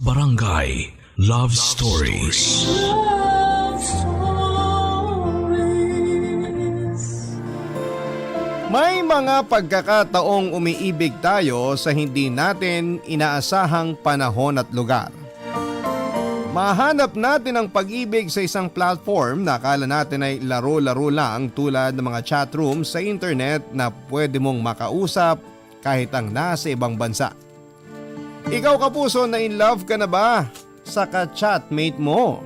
Barangay Love Stories. Love Stories. May mga pagkakataong umiibig tayo sa hindi natin inaasahang panahon at lugar. Mahanap natin ang pag-ibig sa isang platform na akala natin ay laro-laro lang tulad ng mga chat room sa internet na pwede mong makausap kahit ang nasa ibang bansa. Ikaw kapuso, na in love ka na ba sa ka-chatmate mo?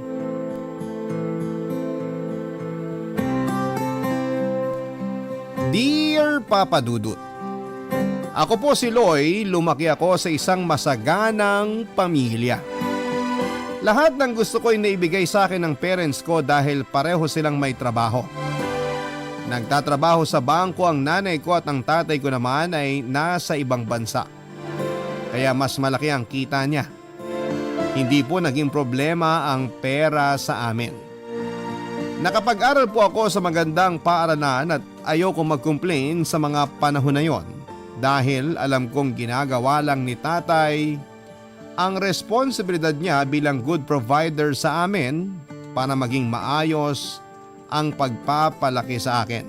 Dear Papa Dudut, ako po si Loy, lumaki ako sa isang masaganang pamilya. Lahat ng gusto ko ay naibigay sa akin ng parents ko dahil pareho silang may trabaho. Nagtatrabaho sa bangko ang nanay ko at ang tatay ko naman ay nasa ibang bansa. Kaya mas malaki ang kita niya. Hindi po naging problema ang pera sa amin. Nakapag-aral po ako sa magandang paaralan at ayoko mag-complain sa mga panahon na yon dahil alam kong ginagawa lang ni tatay ang responsibilidad niya bilang good provider sa amin para maging maayos ang pagpapalaki sa akin.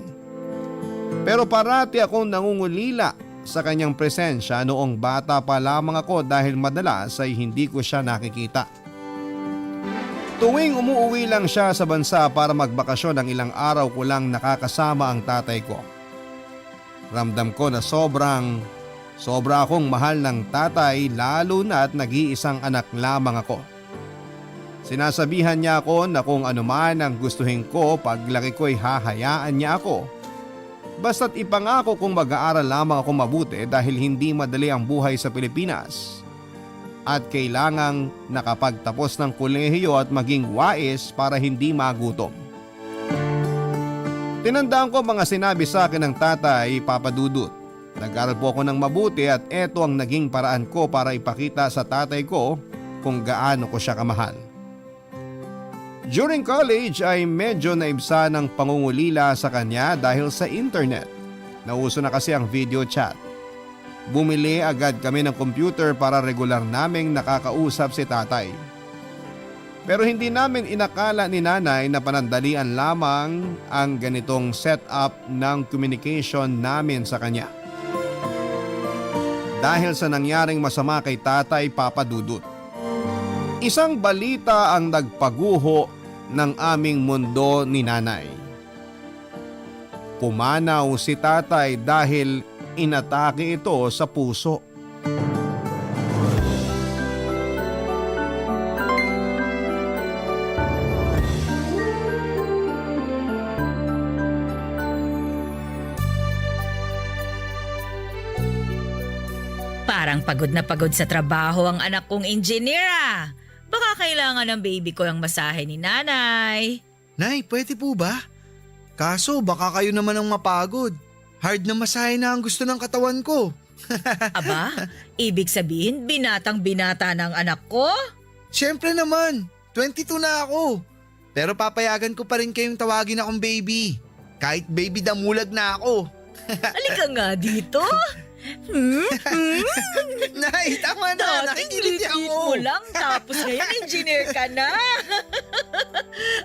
Pero parati akong nangungulila sa kanyang presensya noong bata pa lamang ako dahil madalas ay hindi ko siya nakikita. Tuwing umuuwi lang siya sa bansa para magbakasyon, ng ilang araw ko lang nakakasama ang tatay ko. Ramdam ko na sobra akong mahal ng tatay, lalo na at nag-iisang anak lamang ako. Sinasabihan niya ako na kung ano man ang gustuhin ko paglaki ko'y hahayaan niya ako. Basta't ipangako kong mag-aaral lamang ako mabuti dahil hindi madali ang buhay sa Pilipinas. At kailangang nakapagtapos ng kolehiyo at maging wais para hindi magutom. Tinandaan ko mga sinabi sa akin ng tatay, Papa Dudut. Nag-aral po ako ng mabuti at eto ang naging paraan ko para ipakita sa tatay ko kung gaano ko siya kamahal. During college ay medyo naibsa ng pangungulila sa kanya dahil sa internet. Nauso na kasi ang video chat. Bumili agad kami ng computer para regular naming nakakausap si tatay. Pero hindi namin inakala ni nanay na panandalian lamang ang ganitong setup ng communication namin sa kanya. Dahil sa nangyaring masama kay tatay, Papa Dudut. Isang balita ang nagpaguho ng aming mundo ni nanay. Pumanaw si tatay dahil inatake ito sa puso. Parang pagod na pagod sa trabaho ang anak kong engineer ah. Baka kailangan ng baby ko ang masahe ni nanay. Nay, pwede po ba? Kaso baka kayo naman ang mapagod. Hard na masahe na ang gusto ng katawan ko. Aba, ibig sabihin binatang-binata ng anak ko? Siyempre naman, 22 na ako. Pero papayagan ko pa rin kayong tawagin akong baby. Kahit baby damulag na ako. Halika nga dito. Nay, tama na. Nakikilig Dating ako. mo lang tapos ngayon engineer ka na.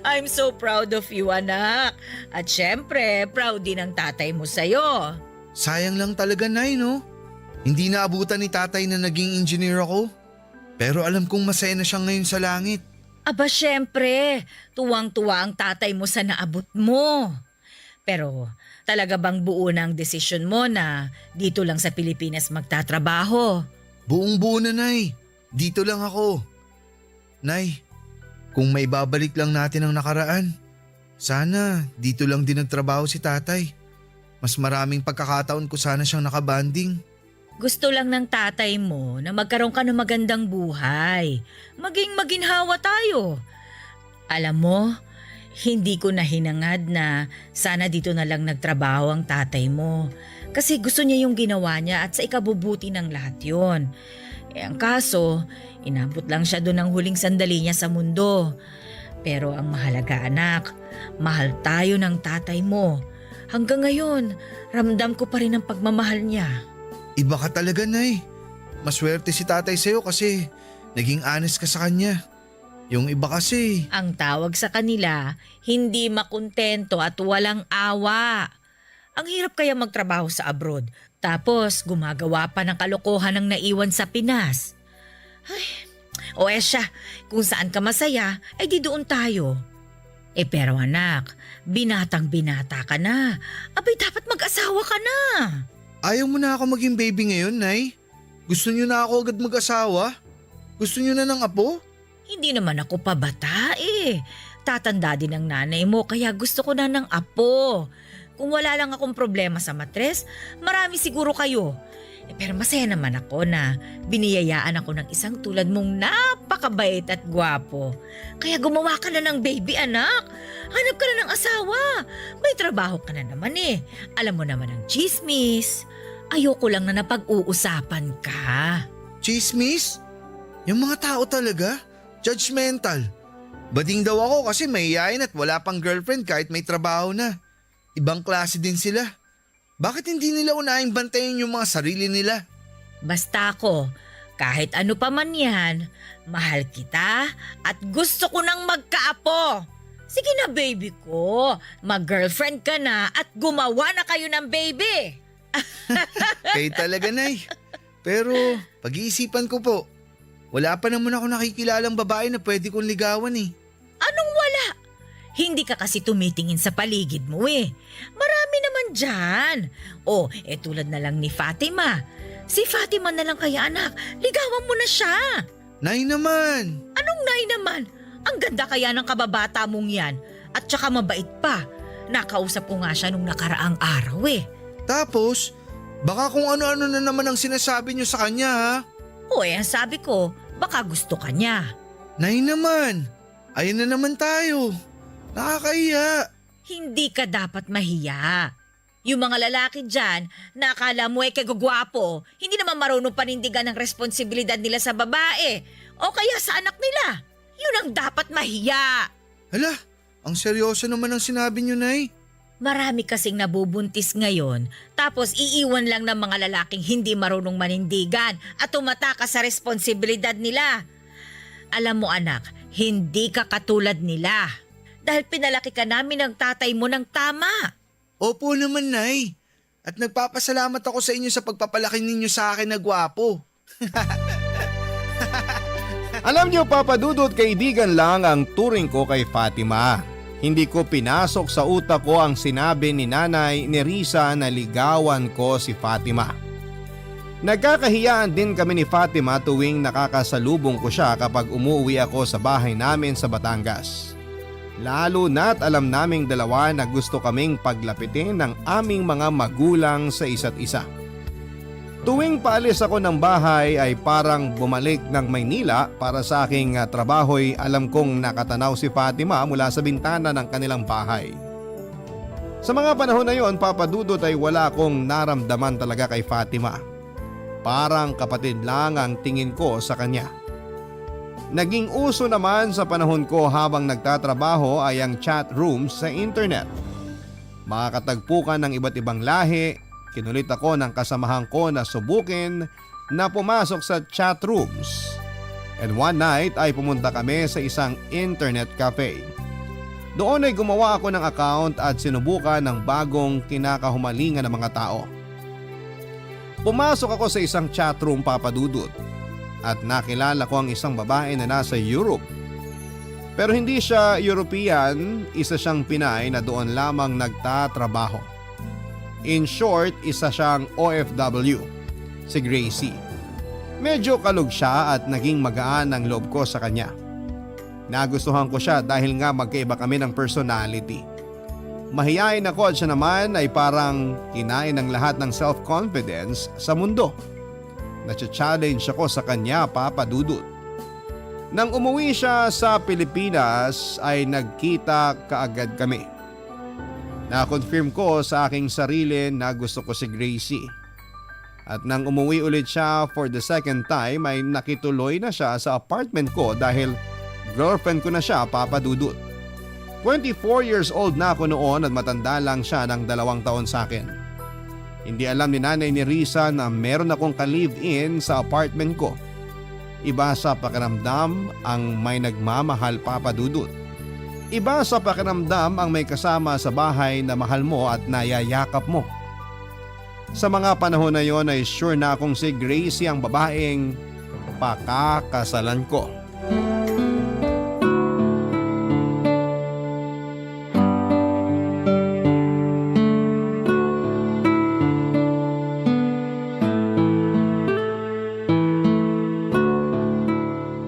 I'm so proud of you, anak. At syempre, proud din ang tatay mo sa'yo. Sayang lang talaga, Nay, no? Hindi naabutan ni tatay na naging engineer ako. Pero alam kong masaya na siya ngayon sa langit. Aba syempre, tuwang-tuwa ang tatay mo sa naabot mo. Pero talaga bang buo na ang desisyon mo na dito lang sa Pilipinas magtatrabaho? Buong buo na, Nay. Dito lang ako. Nay, kung may babalik lang natin ang nakaraan, sana dito lang din nagtrabaho si tatay. Mas maraming pagkakataon ko sana siyang nakabanding. Gusto lang ng tatay mo na magkaroon ka ng magandang buhay. Maging maginhawa tayo. Alam mo, hindi ko na hinangad na sana dito na lang nagtrabaho ang tatay mo. Kasi gusto niya yung ginawa niya at sa ikabubuti ng lahat yon. Ang kaso, inabot lang siya doon ng huling sandali niya sa mundo. Pero ang mahalaga anak, mahal tayo ng tatay mo. Hanggang ngayon, ramdam ko pa rin ang pagmamahal niya. Iba ka talaga, Nay. Maswerte si tatay sa'yo kasi Naging honest ka sa kanya. Yung iba kasi, Ang tawag sa kanila, hindi makontento at walang awa. Ang hirap kaya magtrabaho sa abroad, tapos gumagawa pa ng kalokohan ng naiwan sa Pinas. Ay, o siya, kung saan ka masaya, ay di doon tayo. Pero anak, binatang binata ka na. Abay dapat mag-asawa ka na. ayaw mo na ako maging baby ngayon, Nay? Gusto niyo na ako agad mag-asawa? Gusto niyo na ng apo? Hindi naman ako pabata eh. Tatanda din ang nanay mo kaya gusto ko na ng apo. Kung wala lang akong problema sa matres, marami siguro kayo. Pero masaya naman ako na biniyayaan ako ng isang tulad mong napakabait at gwapo. Kaya gumawa ka na ng baby, anak. Hanap ka na ng asawa. May trabaho ka na naman eh. Alam mo naman ang chismis. Ayoko lang na napag-uusapan ka. Chismis? Yung mga tao talaga? Judgmental. Bading daw ako kasi mahihayin at wala pang girlfriend kahit may trabaho na. Ibang klase din sila. Bakit hindi nila unahing bantayan yung mga sarili nila? Basta ako, kahit ano pa man yan, mahal kita at gusto ko nang magkaapo. Sige na baby ko, mag-girlfriend ka na at gumawa na kayo ng baby. Kayo talaga, Nay. Pero pag-iisipan ko po, wala pa naman ako nakikilalang babae na pwede kong ligawan eh. Anong wala? Hindi ka kasi tumitingin sa paligid mo eh. Marami naman dyan. Tulad na lang ni Fatima. Si Fatima na lang kaya anak, ligawan mo na siya. Nay naman! Anong nay naman? Ang ganda kaya ng kababata mong yan. At saka mabait pa. Nakausap ko nga siya nung nakaraang araw eh. Tapos, baka kung ano-ano na naman ang sinasabi niyo sa kanya ha? Ang sabi ko, baka gusto ka niya. Nay naman! Ayun na naman tayo. Nakakahiya. Hindi ka dapat mahiya. Yung mga lalaki dyan, na akala mo kagugwapo, hindi naman marunong panindigan ng responsibilidad nila sa babae o kaya sa anak nila. Yun ang dapat mahiya. Hala, ang seryoso naman ang sinabi niyo, Nay. Marami kasing nabubuntis ngayon, tapos iiwan lang ng mga lalaking hindi marunong manindigan at tumatakas sa responsibilidad nila. Alam mo anak, hindi ka katulad nila. Dahil pinalaki ka namin ng tatay mo ng tama. Opo naman, Nay. At nagpapasalamat ako sa inyo sa pagpapalaki ninyo sa akin na gwapo. Alam niyo, Papa Dudut, kaibigan lang ang turing ko kay Fatima. Hindi ko pinasok sa utak ko ang sinabi ni Nanay ni Risa na ligawan ko si Fatima. Nagkakahiyaan din kami ni Fatima tuwing nakakasalubong ko siya kapag umuwi ako sa bahay namin sa Batangas. Lalo na't alam naming dalawa na gusto kaming paglapitin ng aming mga magulang sa isa't isa. Tuwing paalis ako ng bahay ay parang bumalik ng Maynila para sa aking trabaho'y alam kong nakatanaw si Fatima mula sa bintana ng kanilang bahay. Sa mga panahon na yon, Papa Dudut, ay wala akong naramdaman talaga kay Fatima. Parang kapatid lang ang tingin ko sa kanya. Naging uso naman sa panahon ko habang nagtatrabaho ay ang chat rooms sa internet. Makakatagpo ka ng iba't ibang lahi, kinulit ako ng kasamahan ko na subukin na pumasok sa chat rooms. And one night ay pumunta kami sa isang internet cafe. Doon ay gumawa ako ng account at sinubukan ng bagong kinakahumalingan ng mga tao. Pumasok ako sa isang chat room, Papa Dudut, at nakilala ko ang isang babae na nasa Europe. Pero hindi siya European, isa siyang Pinay na doon lamang nagtatrabaho. In short, isa siyang OFW, si Gracie. Medyo kalog siya at naging magaan ang loob ko sa kanya. Nagustuhan ko siya dahil nga magkaiba kami ng personality. Mahiyain ako at siya naman ay parang kinain ng lahat ng self-confidence sa mundo. Nacha-challenge ako sa kanya, Papa Dudut. Nang umuwi siya sa Pilipinas ay nagkita kaagad kami. Na-confirm ko sa aking sarili na gusto ko si Gracie. At nang umuwi ulit siya for the second time ay nakituloy na siya sa apartment ko dahil girlfriend ko na siya, Papa Dudut. 24 years old na ako noon at matanda lang siya ng 2 taon sa akin. Hindi alam ni Nanay ni Risa na meron akong ka-live-in sa apartment ko. Iba sa pakiramdam ang may nagmamahal, Papa Dudut. Iba sa pakiramdam ang may kasama sa bahay na mahal mo at nayayakap mo. Sa mga panahon na yon ay sure na akong si Gracie ang babaeng pakakasalan ko.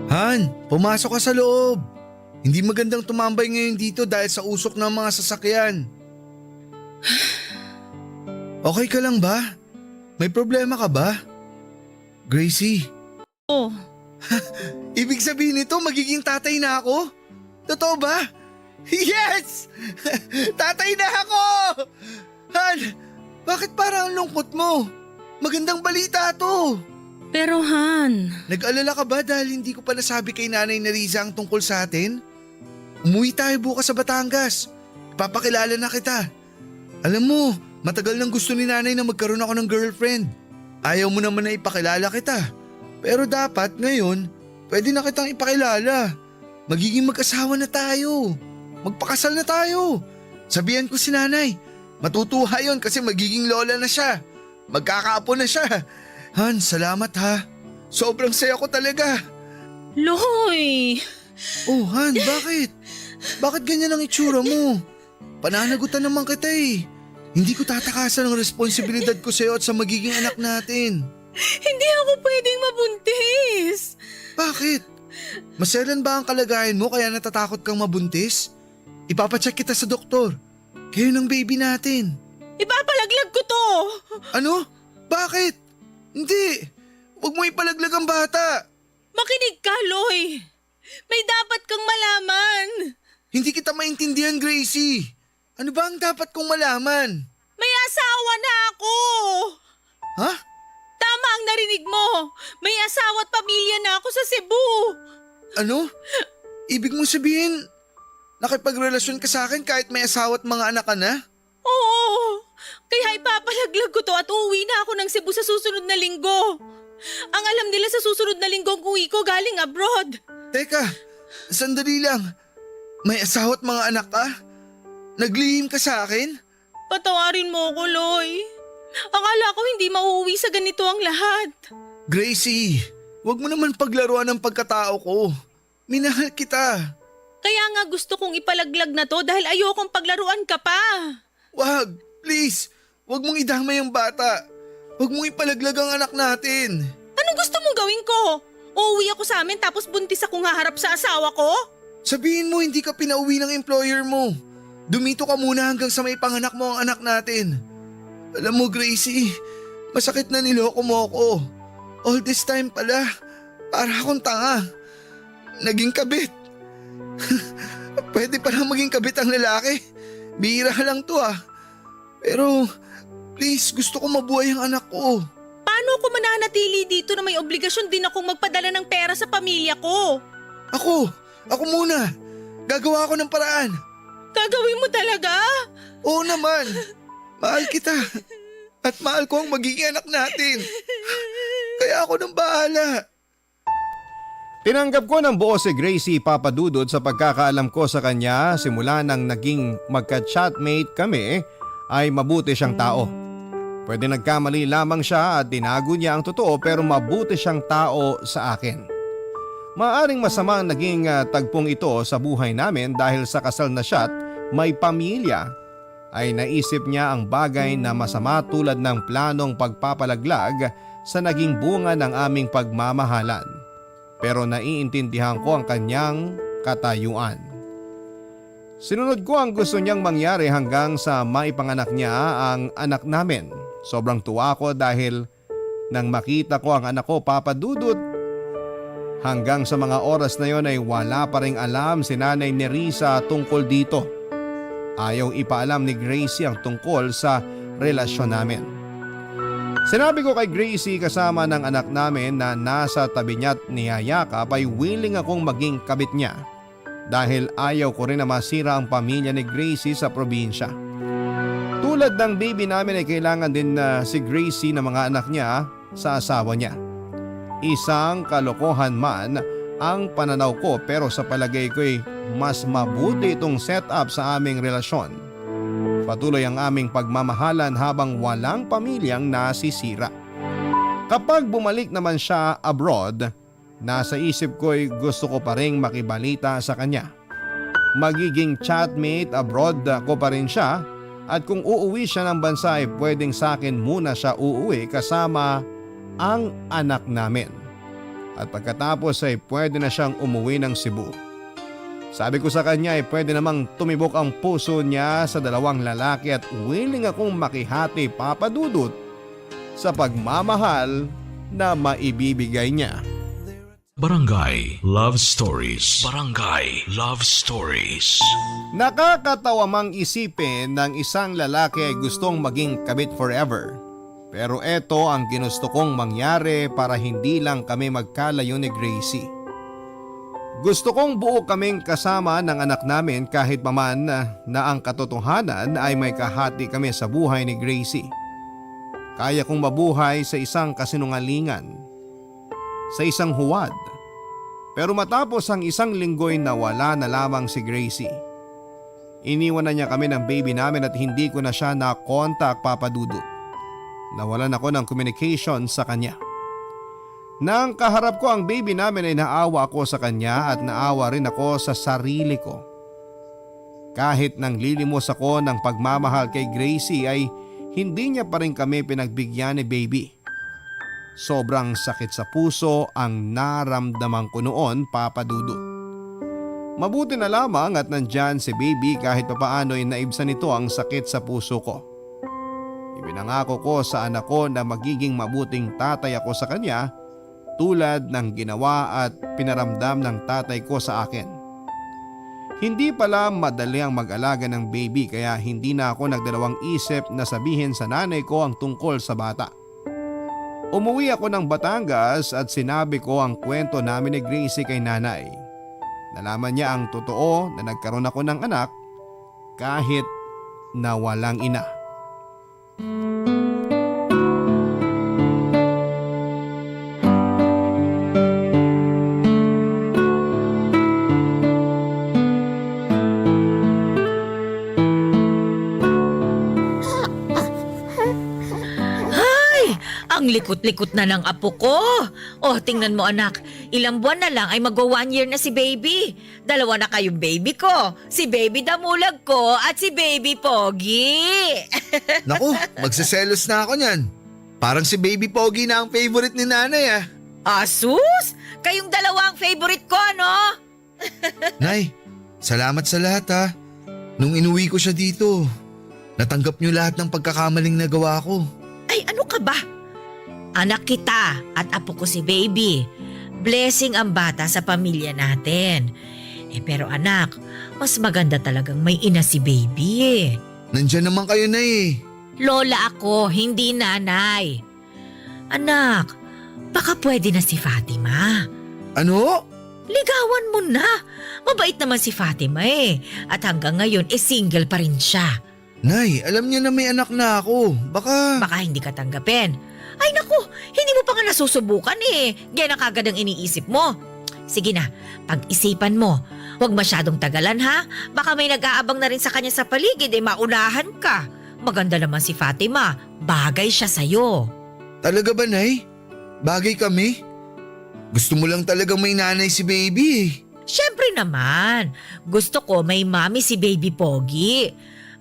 Han, pumasok ka sa loob. Hindi magandang tumambay ngayon dito dahil sa usok ng mga sasakyan. Okay ka lang ba? May problema ka ba? Gracie, Oh, ibig sabihin nito magiging tatay na ako? Totoo ba? Yes! Tatay na ako! Han, bakit parang ang lungkot mo? Magandang balita to. pero Han, Nag-alala ka ba dahil hindi ko pa nasabi kay Nanay Neriza ang tungkol sa atin? Umuwi tayo bukas sa Batangas. Papakilala na kita. Alam mo, matagal nang gusto ni Nanay na magkaroon ako ng girlfriend. Ayaw mo naman na ipakilala kita. Pero dapat ngayon, pwede na kitang ipakilala. Magiging mag-asawa na tayo. Magpakasal na tayo. Sabihan ko si Nanay. Matutuwa yun kasi magiging lola na siya. Magkakaapo na siya. Han, salamat ha. Sobrang saya ko talaga. Loy! Oh Han, bakit? Bakit ganyan ang itsura mo? Pananagutan naman kita eh. Hindi ko tatakasan ang responsibilidad ko sa iyo at sa magiging anak natin. Hindi ako pwedeng mabuntis! Bakit? Maselan ba ang kalagayan mo kaya natatakot kang mabuntis? Ipapacheck kita sa doktor. Kayo ng baby natin. Ipapalaglag ko to! Ano? Bakit? Hindi. Huwag mo ipalaglag ang bata. Makinig ka, Loy! May dapat kang malaman! Hindi kita maintindihan, Gracie. Ano ba ang dapat kong malaman? May asawa na ako! Ha? Tama ang narinig mo! May asawa at pamilya na ako sa Cebu! Ano? Ibig mo sabihin, nakipagrelasyon ka sa akin kahit may asawa at mga anak ka na? Oo! Kaya ipapalaglag ko to at uuwi na ako ng Cebu sa susunod na linggo. Ang alam nila sa susunod na linggo ang uwi ko galing abroad. Teka, sandali lang. May asawa at mga anak ka? Naglihim ka sa akin? Patawarin mo ko, Loy. Akala ko hindi mauuwi sa ganito ang lahat. Gracie, wag mo naman paglaruan ng pagkatao ko. Minahal kita. Kaya nga gusto kong ipalaglag na to dahil ayokong paglaruan ka pa. Wag, please. Wag mong idamay ang bata. Wag mong ipalaglag ang anak natin. Anong gusto mong gawin ko? Uuwi ako sa amin tapos buntis akong haharap sa asawa ko? Sabihin mo hindi ka pinauwi ng employer mo. Dumito ka muna hanggang sa may panganak mo ang anak natin. Alam mo Gracie, masakit na niloko mo ako. All this time pala, para akong tanga. Naging kabit. Pwede palang maging kabit ang lalaki. Bihira lang to ah. Pero please, gusto ko mabuhay ang anak ko. Paano ako mananatili dito na may obligasyon din akong magpadala ng pera sa pamilya ko? Ako muna. Gagawa ako ng paraan. Gagawin mo talaga? Oo naman. Mahal kita. At mahal ko ang magiging anak natin. Kaya ako nang bahala. Tinanggap ko ng buo si Gracie, Papa Dudut, sa pagkakaalam ko sa kanya simula nang naging magka-chatmate kami ay mabuti siyang tao. Pwede nagkamali lamang siya at tinago niya ang totoo pero mabuti siyang tao sa akin. Maaring masama ang naging tagpong ito sa buhay namin dahil sa kasal na siya at may pamilya ay naisip niya ang bagay na masama tulad ng planong pagpapalaglag sa naging bunga ng aming pagmamahalan. Pero naiintindihan ko ang kanyang katayuan. Sinunod ko ang gusto niyang mangyari hanggang sa maipanganak niya ang anak namin. Sobrang tuwa ko dahil nang makita ko ang anak ko, Papa Dudut. Hanggang sa mga oras na yon ay wala pa ring alam si Nanay Neriza tungkol dito. Ayaw ipaalam ni Gracie ang tungkol sa relasyon namin. Sinabi ko kay Gracie kasama ng anak namin na nasa tabi niya at niyayakap ay willing akong maging kabit niya dahil ayaw ko rin na masira ang pamilya ni Gracie sa probinsya. Tulad ng baby namin ay kailangan din na si Gracie na mga anak niya sa asawa niya. isang kalokohan man ang pananaw ko, pero sa palagay ko'y mas mabuti itong setup sa aming relasyon. Patuloy ang aming pagmamahalan habang walang pamilyang nasisira. Kapag bumalik naman siya abroad, nasa isip ko'y gusto ko pa ring makibalita sa kanya. Magiging chatmate abroad ko pa rin siya, at kung uuwi siya ng bansa ay pwedeng sa akin muna siya uuwi kasama ang anak namin. At pagkatapos ay pwede na siyang umuwi ng Cebu. Sabi ko sa kanya ay pwede namang tumibok ang puso niya sa dalawang lalaki at willing akong makihati, Papa Dudut, sa pagmamahal na maibibigay niya. Barangay Love Stories. Barangay Love Stories. Nakakatawa mang isipin ng isang lalaki ay gustong maging kabit forever. Pero eto ang ginusto kong mangyari para hindi lang kami magkalayo ni Gracie. Gusto kong buo kaming kasama ng anak namin kahit paman na ang katotohanan ay may kahati kami sa buhay ni Gracie. Kaya kong mabuhay sa isang kasinungalingan, sa isang huwad. Pero matapos ang isang linggo'y nawala na lamang si Gracie. Iniwan na niya kami ng baby namin at hindi ko na siya na-contact, Papa Dudut. Nawalan ako ng communication sa kanya. Nang kaharap ko ang baby namin ay naawa ako sa kanya at naawa rin ako sa sarili ko. Kahit nang lilimos ako ng pagmamahal kay Gracie ay hindi niya pa rin kami pinagbigyan ni baby. Sobrang sakit sa puso ang naramdaman ko noon, Papa Dudut. Mabuti na lamang at nandyan si baby kahit papaano ay naibsan nito ang sakit sa puso ko. Ibinangako ko sa anak ko na magiging mabuting tatay ako sa kanya tulad ng ginawa at pinaramdam ng tatay ko sa akin. Hindi pala madali ang mag-alaga ng baby kaya hindi na ako nagdalawang isip na sabihin sa nanay ko ang tungkol sa bata. Umuwi ako ng Batangas at sinabi ko ang kwento namin ni Gracie kay nanay. Nalaman niya ang totoo na nagkaroon ako ng anak kahit na walang ina. Ang likot-likot na ng apo ko. Oh, tingnan mo anak. Ilang buwan na lang ay magwa 1 year na si baby. 2 na kayong baby ko. Si baby Damulag ko at si baby Pogi. Naku, magsaselos na ako niyan. Parang si Baby Pogi na ang favorite ni nanay ah. Asus! Kayong dalawa ang favorite ko, ano? Nay, salamat sa lahat ha. Nung inuwi ko siya dito, natanggap niyo lahat ng pagkakamaling nagawa ko. Ay, ano ka ba? Anak kita at apo ko si baby. Blessing ang bata sa pamilya natin. Pero anak, mas maganda talagang may ina si baby eh. Nandyan naman kayo na eh. Lola ako, hindi nanay. Anak, baka pwede na si Fatima. Ano? Ligawan mo na. Mabait naman si Fatima eh. At hanggang ngayon single pa rin siya. Nay, alam niya na may anak na ako. Baka hindi ka tanggapin. Ay naku, hindi mo pa nga nasusubukan eh. Yan ang kagad ang iniisip mo. Sige na, pag-isipan mo. Huwag masyadong tagalan ha. Baka may nag-aabang na rin sa kanya sa paligid maunahan ka. Maganda naman si Fatima. Bagay siya sa'yo. Talaga ba, Nay? Bagay kami? Gusto mo lang talagang may nanay si baby eh. Siyempre naman. Gusto ko may mami si baby Pogi.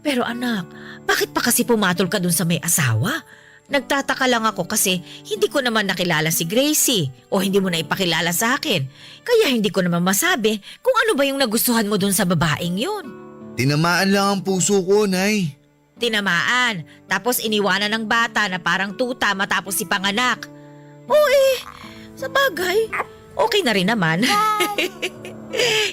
Pero anak, bakit pa kasi pumatol ka dun sa may asawa? Nagtataka lang ako kasi hindi ko naman nakilala si Gracie o hindi mo na ipakilala sa akin. Kaya hindi ko naman masabi kung ano ba yung nagustuhan mo dun sa babaeng yun. Tinamaan lang ang puso ko, Nay. Tinamaan, tapos iniwanan ng bata na parang tuta matapos si panganak. Sa bagay, okay na rin naman.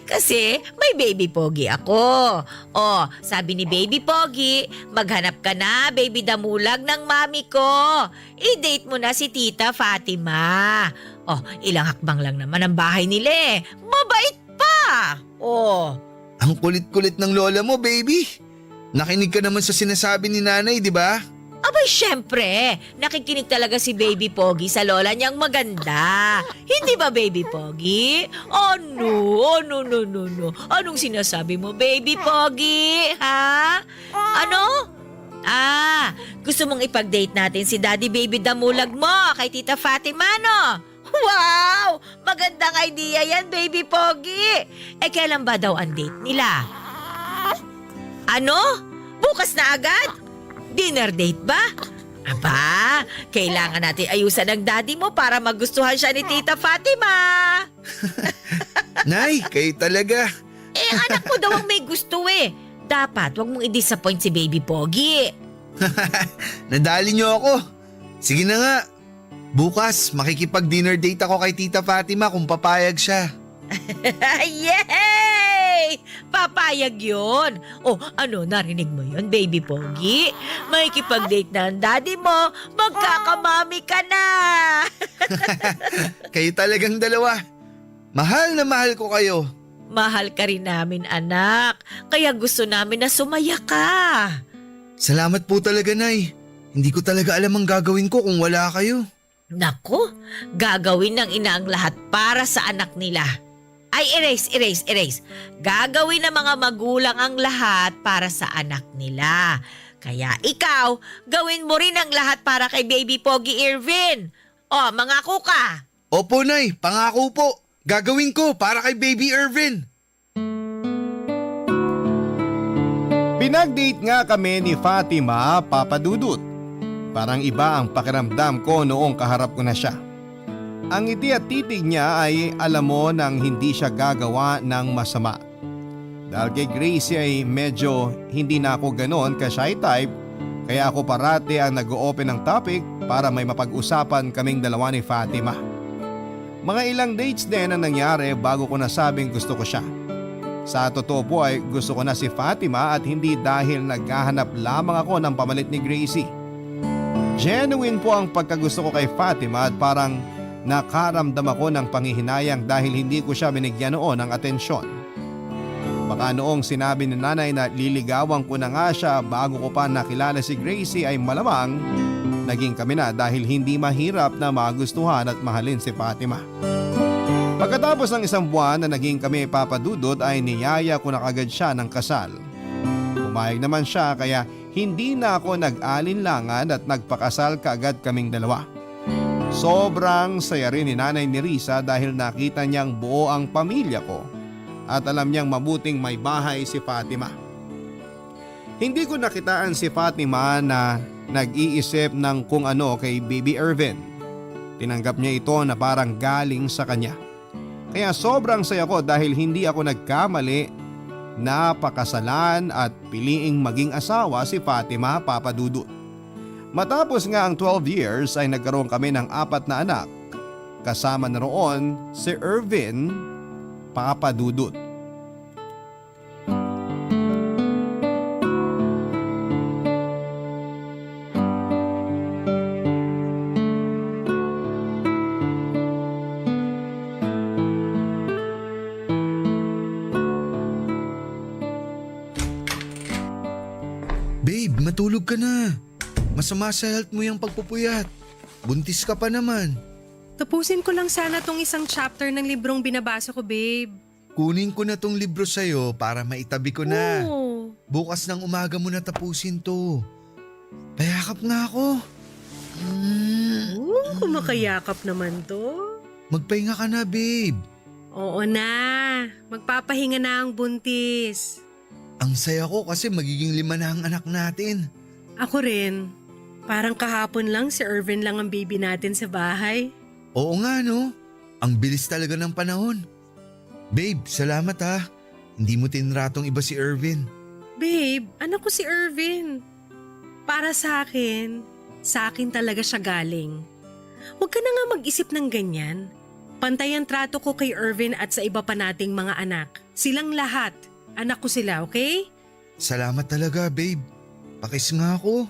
Kasi may baby Pogi ako. Oh, sabi ni baby Pogi, maghanap ka na baby Damulag ng mami ko. I-date mo na si Tita Fatima. Oh, ilang hakbang lang naman ang bahay nila eh. Mabait pa. Oh. Ang kulit-kulit ng lola mo, baby. Nakinig ka naman sa sinasabi ni nanay, di ba? Abay, syempre, nakikinig talaga si Baby Pogi sa lola niyang maganda. Hindi ba, Baby Pogi? No. Anong sinasabi mo, Baby Pogi? Ha? Ano? Gusto mong ipag-date natin si Daddy Baby Damulag mo kay Tita Fatima, no? Wow! Magandang idea yan, Baby Pogi. Kailan ba daw ang date nila? Ano? Bukas na agad? Dinner date ba? Aba, kailangan natin ayusan ang daddy mo para magustuhan siya ni Tita Fatima. Nay, kayo talaga. Anak mo daw ang may gusto eh. Dapat, wag mong i-disappoint si Baby Pogi. Nadali niyo ako. Sige na nga. Bukas, makikipag-dinner date ako kay Tita Fatima kung papayag siya. Yay! Papayag yun. Narinig mo yun, Baby Pogi? Makikipag-date na ang daddy mo, magkakamami ka na. Kayo talagang dalawa. Mahal na mahal ko kayo. Mahal ka rin namin, anak. Kaya gusto namin na sumaya ka. Salamat po talaga, Nay. Hindi ko talaga alam ang gagawin ko kung wala kayo. Naku, gagawin ng ina ang lahat para sa anak nila. Ay, erase. Gagawin ng mga magulang ang lahat para sa anak nila. Kaya ikaw, gawin mo rin ang lahat para kay Baby Pogi Irvin. Mangako ka. Opo, Nay. Pangako po. Gagawin ko para kay Baby Irvin. Pinag-date nga kami ni Fatima, Papa Dudut. Parang iba ang pakiramdam ko noong kaharap ko na siya. Ang ngiti at titig niya ay alam mo nang hindi siya gagawa ng masama. Dahil kay Gracie ay medyo hindi na ako ganon ka-shy type, kaya ako parati ang nag-o-open ng topic para may mapag-usapan kaming dalawa ni Fatima. Mga ilang dates din ang nangyari bago ko nasabing gusto ko siya. Sa totoo po ay gusto ko na si Fatima at hindi dahil naghahanap lamang ako ng pamalit ni Gracie. Genuine po ang pagkagusto ko kay Fatima at parang nakaramdam ako ng panghihinayang dahil hindi ko siya binigyan noon ng atensyon. Baka noong sinabi ni nanay na liligawan ko na nga siya bago ko pa nakilala si Gracie ay malamang naging kami na dahil hindi mahirap na magustuhan at mahalin si Fatima. Pagkatapos ng isang buwan na naging kami papadudod ay niyaya ko na kagad siya ng kasal. Pumayag naman siya kaya hindi na ako nag-alinlangan at nagpakasal kaagad kaming dalawa. Sobrang saya rin ni Nanay ni Risa dahil nakita niyang buo ang pamilya ko at alam niyang mabuting may bahay si Fatima. Hindi ko nakitaan si Fatima na nag-iisip ng kung ano kay Baby Irvin. Tinanggap niya ito na parang galing sa kanya. Kaya sobrang saya ko dahil hindi ako nagkamali na pakasalan at piliing maging asawa si Fatima, Papa Dudut. Matapos nga ang 12 years ay nagkaroon kami ng 4 na anak. Kasama na roon si Irvin, Papa Dudut. Babe, matulog ka na. Masama sa health mo yung pagpupuyat. Buntis ka pa naman. Tapusin ko lang sana tong isang chapter ng librong binabasa ko, babe. Kunin ko na tong libro sa'yo para maitabi ko na. Oo. Bukas ng umaga mo na tapusin to. Payakap nga ako. Kumakayakap naman to. Magpahinga ka na, babe. Oo na. Magpapahinga na ang buntis. Ang saya ko kasi magiging 5 na ang anak natin. Ako rin. Parang kahapon lang si Irvin lang ang baby natin sa bahay. Oo nga no. Ang bilis talaga ng panahon. Babe, salamat ha. Hindi mo tinratong iba si Irvin. Babe, anak ko si Irvin. Para sa akin talaga siya galing. Huwag ka na nga mag-isip ng ganyan. Pantay ang trato ko kay Irvin at sa iba pa nating mga anak. Silang lahat. Anak ko sila, okay? Salamat talaga, babe. Pakis nga ako.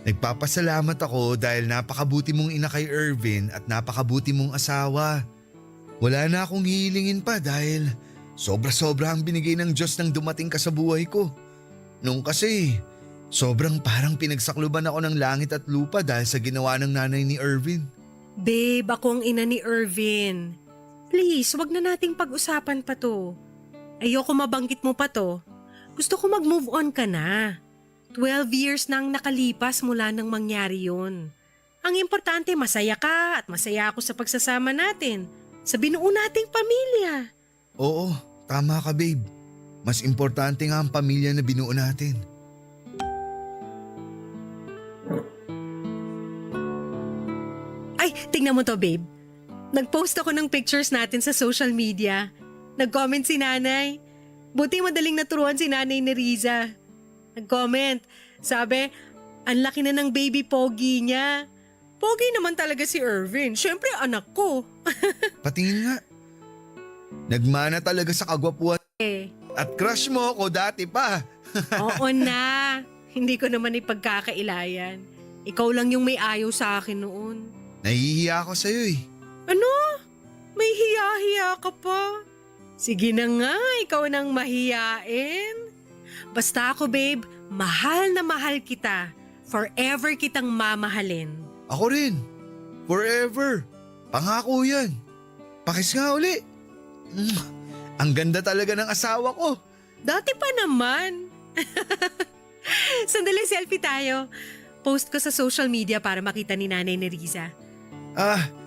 Nagpapasalamat ako dahil napakabuti mong ina kay Irvin at napakabuti mong asawa. Wala na akong hihilingin pa dahil sobra-sobra ang binigay ng Diyos nang dumating ka sa buhay ko. Nung kasi, Sobrang parang pinagsakluban ako ng langit at lupa dahil sa ginawa ng nanay ni Irvin. Babe, ako ang ina ni Irvin. Please, wag na nating pag-usapan pa to. Ayoko mabanggit mo pa to. Gusto ko mag-move on ka na. 12 years na ang nakalipas mula nang mangyari yun. Ang importante, masaya ka at masaya ako sa pagsasama natin. Sa binuo nating pamilya. Oo, tama ka babe. Mas importante nga ang pamilya na binuo natin. Ay, tingnan mo to babe. Nag-post ako ng pictures natin sa social media. Nag-comment si nanay. Buti madaling naturuan si nanay ni Riza. Nag-comment. Sabi, ang laki na ng baby pogi niya. Pogi naman talaga si Irvin. Siyempre anak ko. Patingin nga. Nagmana talaga sa kagwapuan Eh, at crush mo ako dati pa. oo na. Hindi ko naman ipagkakailayan. Ikaw lang yung may ayaw sa akin noon. Nahihiya ako sa'yo eh. Ano? May hiya-hiya ka pa? Sige na nga, ikaw nang mahiyain. Basta ako babe, mahal na mahal kita. Forever kitang mamahalin. Ako rin. Forever. Pangako yan. Pakis nga uli. Ang ganda talaga ng asawa ko. Dati pa naman. Sandali, selfie tayo. Post ko sa social media para makita ni nanay ni Riza.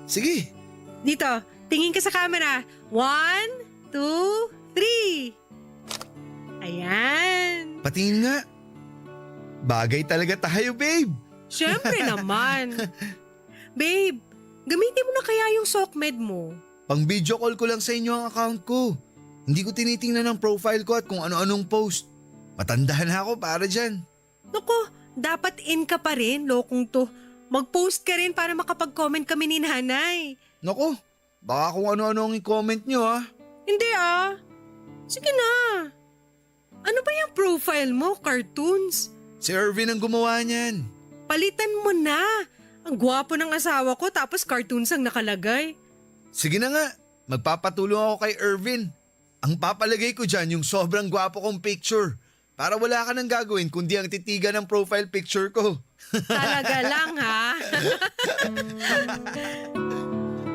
Sige. Dito, tingin ka sa camera. 1, 2, 3. Ayan. Patingin nga. Bagay talaga tayo, babe. Siyempre naman. Babe, gamitin mo na kaya yung SOCMED mo. Pang video call ko lang sa inyo ang account ko. Hindi ko tinitingnan ang profile ko at kung ano-anong post. Matanda na ako para dyan. Naku, dapat in ka pa rin, lokong to. Mag-post ka rin para makapag-comment kami ni nanay. Naku, baka kung ano-ano ang i-comment nyo ah. Hindi ah. Sige na. Ano ba yung profile mo, cartoons? Si Irvin ang gumawa niyan. Palitan mo na. Ang gwapo ng asawa ko tapos cartoons ang nakalagay. Sige na nga, magpapatulong ako kay Irvin. Ang papalagay ko dyan yung sobrang gwapo kong picture. Para wala ka nang gagawin kundi ang titigan ng profile picture ko. Talaga lang ha.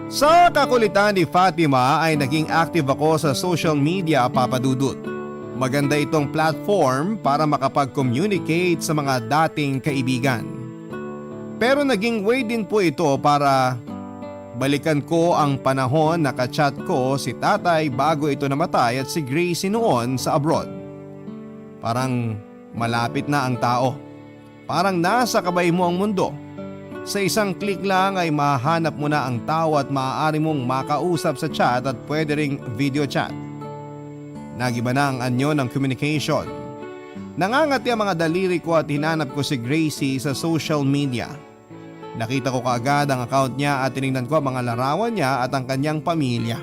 Sa kakulitan ni Fatima ay naging active ako sa social media, Papa Dudut. Maganda itong platform para makapag-communicate sa mga dating kaibigan. Pero naging way din po ito para balikan ko ang panahon na kachat ko si tatay bago ito namatay at si Gracie noon sa abroad. Parang malapit na ang tao. Parang nasa kabay mo ang mundo. Sa isang click lang ay mahanap mo na ang tao at maaari mong makausap sa chat at pwede ring video chat. Nagiba na ang anyo ng communication. Nangangati ang mga daliri ko at hinanap ko si Gracie sa social media. Nakita ko kaagad ang account niya at tinignan ko ang mga larawan niya at ang kanyang pamilya.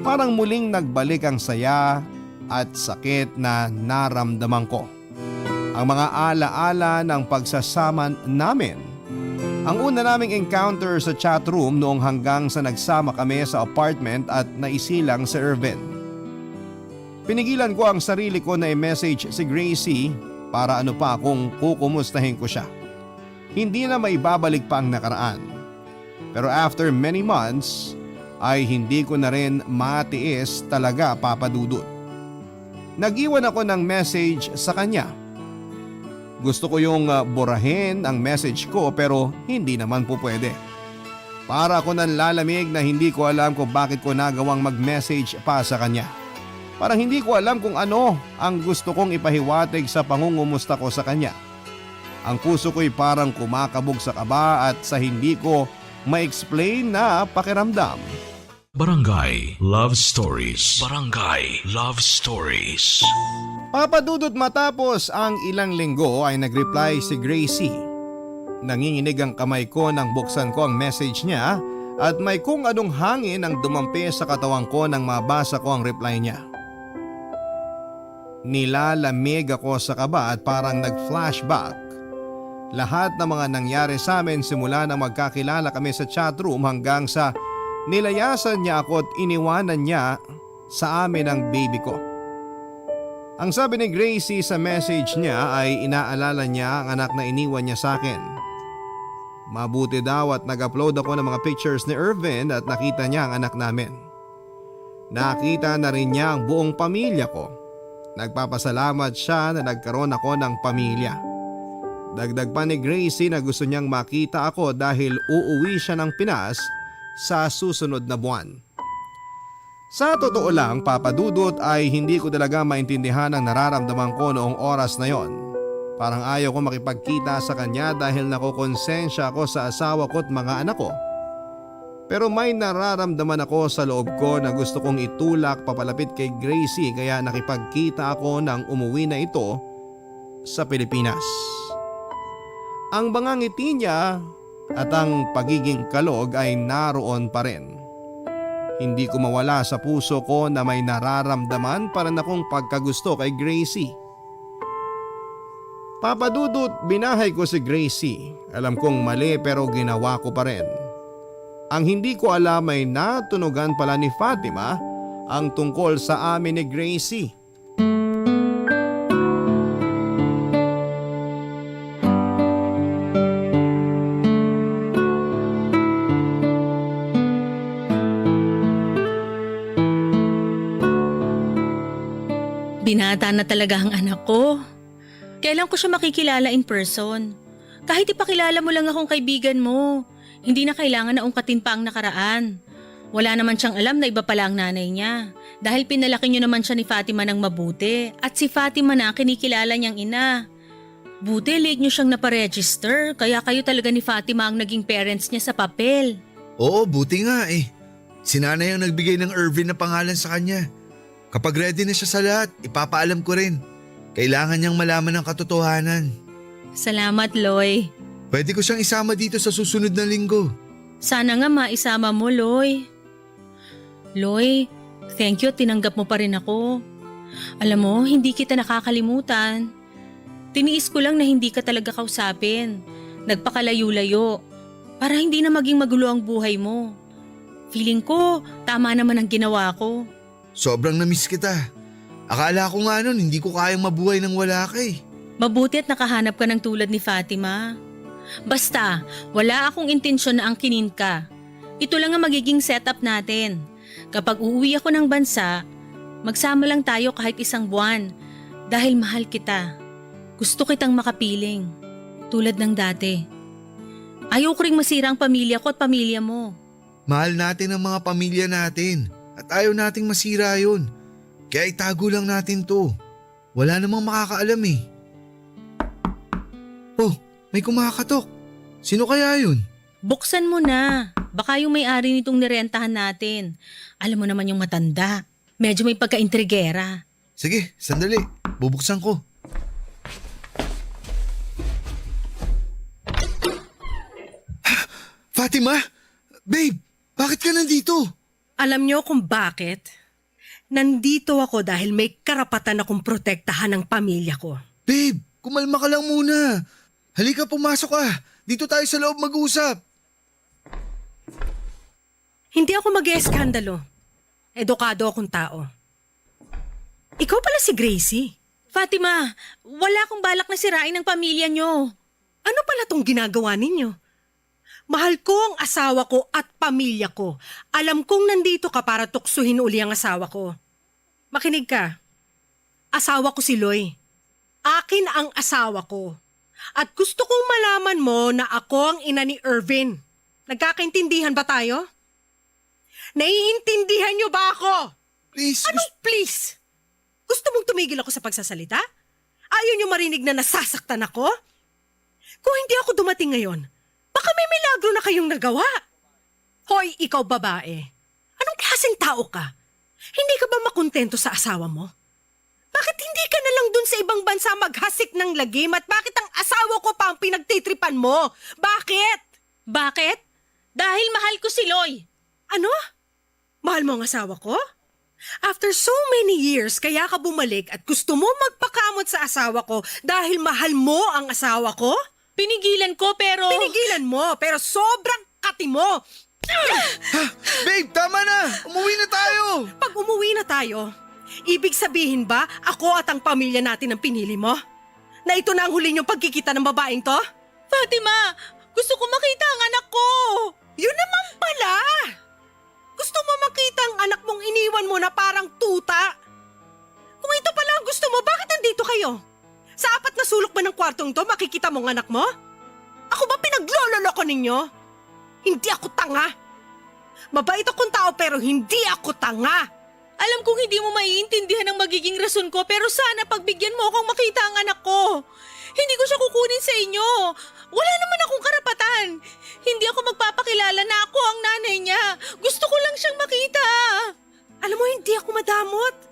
Parang muling nagbalik ang saya at sakit na naramdaman ko. Ang mga alaala ng pagsasama namin. Ang una naming encounter sa chat room noong hanggang sa nagsama kami sa apartment at naisilang si Irvin. Pinigilan ko ang sarili ko na i-message si Gracie para ano pa kung kukumustahin ko siya. Hindi na maibabalik pa ang nakaraan. Pero after many months ay hindi ko na rin matiis talaga, Papa Dudut. Nag-iwan ako ng message sa kanya. Gusto ko yung burahin ang message ko pero hindi naman po pwede. Para ako nanlalamig na hindi ko alam kung bakit ko nagawang mag-message pa sa kanya. Parang hindi ko alam kung ano ang gusto kong ipahiwatig sa pangungumusta ko sa kanya. Ang puso ko'y parang kumakabog sa kaba at sa hindi ko ma-explain na pakiramdam. Barangay Love Stories. Barangay Love Stories. Papa Dudut, matapos ang ilang linggo ay nag-reply si Gracie. Nanginginig ang kamay ko nang buksan ko ang message niya at may kung anong hangin ang dumampi sa katawan ko nang mabasa ko ang reply niya. Nilalamig ako sa kaba at parang nag-flashback. Lahat ng mga nangyari sa amin simula na magkakilala kami sa chatroom hanggang sa nilayasan niya ako at iniwanan niya sa amin ang baby ko. Ang sabi ni Gracie sa message niya ay inaalala niya ang anak na iniwan niya sa akin. Mabuti daw at nag-upload ako ng mga pictures ni Irvin at nakita niya ang anak namin. Nakita na rin niya ang buong pamilya ko. Nagpapasalamat siya na nagkaroon ako ng pamilya. Dagdag pa ni Gracie na gusto niyang makita ako dahil uuwi siya ng Pinas sa susunod na buwan. Sa totoo lang, Papa Dudut, ay hindi ko talaga maintindihan ang nararamdaman ko noong oras na yon. Parang ayaw ko makipagkita sa kanya dahil nakokonsensya ako sa asawa ko at mga anak ko. Pero may nararamdaman ako sa loob ko na gusto kong itulak papalapit kay Gracie kaya nakipagkita ako nang umuwi na ito sa Pilipinas. Ang bangangiti niya at ang pagiging kalog ay naroon pa rin. Hindi ko mawala sa puso ko na may nararamdaman para na akong pagkagusto kay Gracie. Papa Dudut, binahay ko si Gracie. Alam kong mali pero ginawa ko pa rin. Ang hindi ko alam ay natunugan pala ni Fatima ang tungkol sa amin ni Gracie. Binata na talaga ang anak ko. Kailan ko siya makikilala in person? Kahit ipakilala mo lang akong kaibigan mo. Hindi na kailangan na ungkatin pa ang nakaraan. Wala naman siyang alam na iba pala ang nanay niya. Dahil pinalaki niyo naman siya ni Fatima ng mabuti. At si Fatima na kinikilala niyang ina. Buti late niyo siyang naparegister. Kaya kayo talaga ni Fatima ang naging parents niya sa papel. Oo, buti nga eh. Si nanay ang nagbigay ng Irvin na pangalan sa kanya. Kapag ready na siya sa lahat, ipapaalam ko rin. Kailangan niyang malaman ang katotohanan. Salamat, Loy. Pwede ko siyang isama dito sa susunod na linggo. Sana nga maisama mo, Loy. Loy, thank you at tinanggap mo pa rin ako. Alam mo, hindi kita nakakalimutan. Tiniis ko lang na hindi ka talaga kausapin. Nagpakalayo-layo. Para hindi na maging magulo ang buhay mo. Feeling ko, tama naman ang ginawa ko. Sobrang namiss kita. Akala ko nga nun hindi ko kayang mabuhay nang wala ka eh. Mabuti at nakahanap ka ng tulad ni Fatima. Basta, wala akong intensyon na angkinin ka. Ito lang ang magiging setup natin. Kapag uuwi ako ng bansa, magsama lang tayo kahit 1 buwan. Dahil mahal kita. Gusto kitang makapiling. Tulad ng dati. Ayaw ko ring masira ang pamilya ko at pamilya mo. Mahal natin ang mga pamilya natin. At ayaw nating masira yun. Kaya itago lang natin to. Wala namang makakaalam eh. Oh, may kumakatok. Sino kaya yun? Buksan mo na. Baka yung may-ari nitong nirentahan natin. Alam mo naman yung matanda. Medyo may pagka-intrigera. Sige, sandali. Bubuksan ko. Fatima? Babe, bakit ka nandito? Alam niyo kung bakit? Nandito ako dahil may karapatan akong protektahan ng pamilya ko. Babe, kumalma ka lang muna. Halika, pumasok ka. Dito tayo sa loob mag-usap. Hindi ako mag-eskandalo. Edukado akong tao. Ikaw pala si Gracie. Fatima, wala akong balak na sirain ang pamilya nyo. Ano pala tong ginagawa ninyo? Mahal ko ang asawa ko at pamilya ko. Alam kong nandito ka para tuksuhin uli ang asawa ko. Makinig ka. Asawa ko si Loy. Akin ang asawa ko. At gusto kong malaman mo na ako ang ina ni Irvin. Nagkakaintindihan ba tayo? Naiintindihan niyo ba ako? Please. Anong please? Gusto mong tumigil ako sa pagsasalita? Ayaw niyo marinig na nasasaktan ako? Kung hindi ako dumating ngayon, baka may milagro na kayong nagawa. Hoy, ikaw babae. Anong klaseng tao ka? Hindi ka ba makontento sa asawa mo? Bakit hindi ka na lang dun sa ibang bansa maghasik ng lagim at bakit ang asawa ko pa ang pinagtitripan mo? Bakit? Bakit? Dahil mahal ko si Loy. Ano? Mahal mo ang asawa ko? After so many years, kaya ka bumalik at gusto mo magpakamot sa asawa ko dahil mahal mo ang asawa ko? Pinigilan ko pero... Pinigilan mo, pero sobrang kati mo. Ha? Babe, tama na. Umuwi na tayo. Pag umuwi na tayo, Ibig sabihin ba, ako at ang pamilya natin ang pinili mo? Na ito na ang huli niyong pagkikita ng babaeng to? Fatima, gusto ko makita ang anak ko. Yun naman pala! Gusto mo makita ang anak mong iniwan mo na parang tuta? Kung ito pala ang gusto mo, bakit nandito kayo? Sa apat na sulok ba ng kwartong to, makikita mo ang anak mo? Ako ba pinaglololoko ninyo? Hindi ako tanga. Mabait akong tao pero hindi ako tanga. Alam kong hindi mo maiintindihan ang magiging rason ko pero sana pagbigyan mo akong makita ang anak ko. Hindi ko siya kukunin sa inyo. Wala naman akong karapatan. Hindi ako magpapakilala na ako ang nanay niya. Gusto ko lang siyang makita. Alam mo, hindi ako madamot.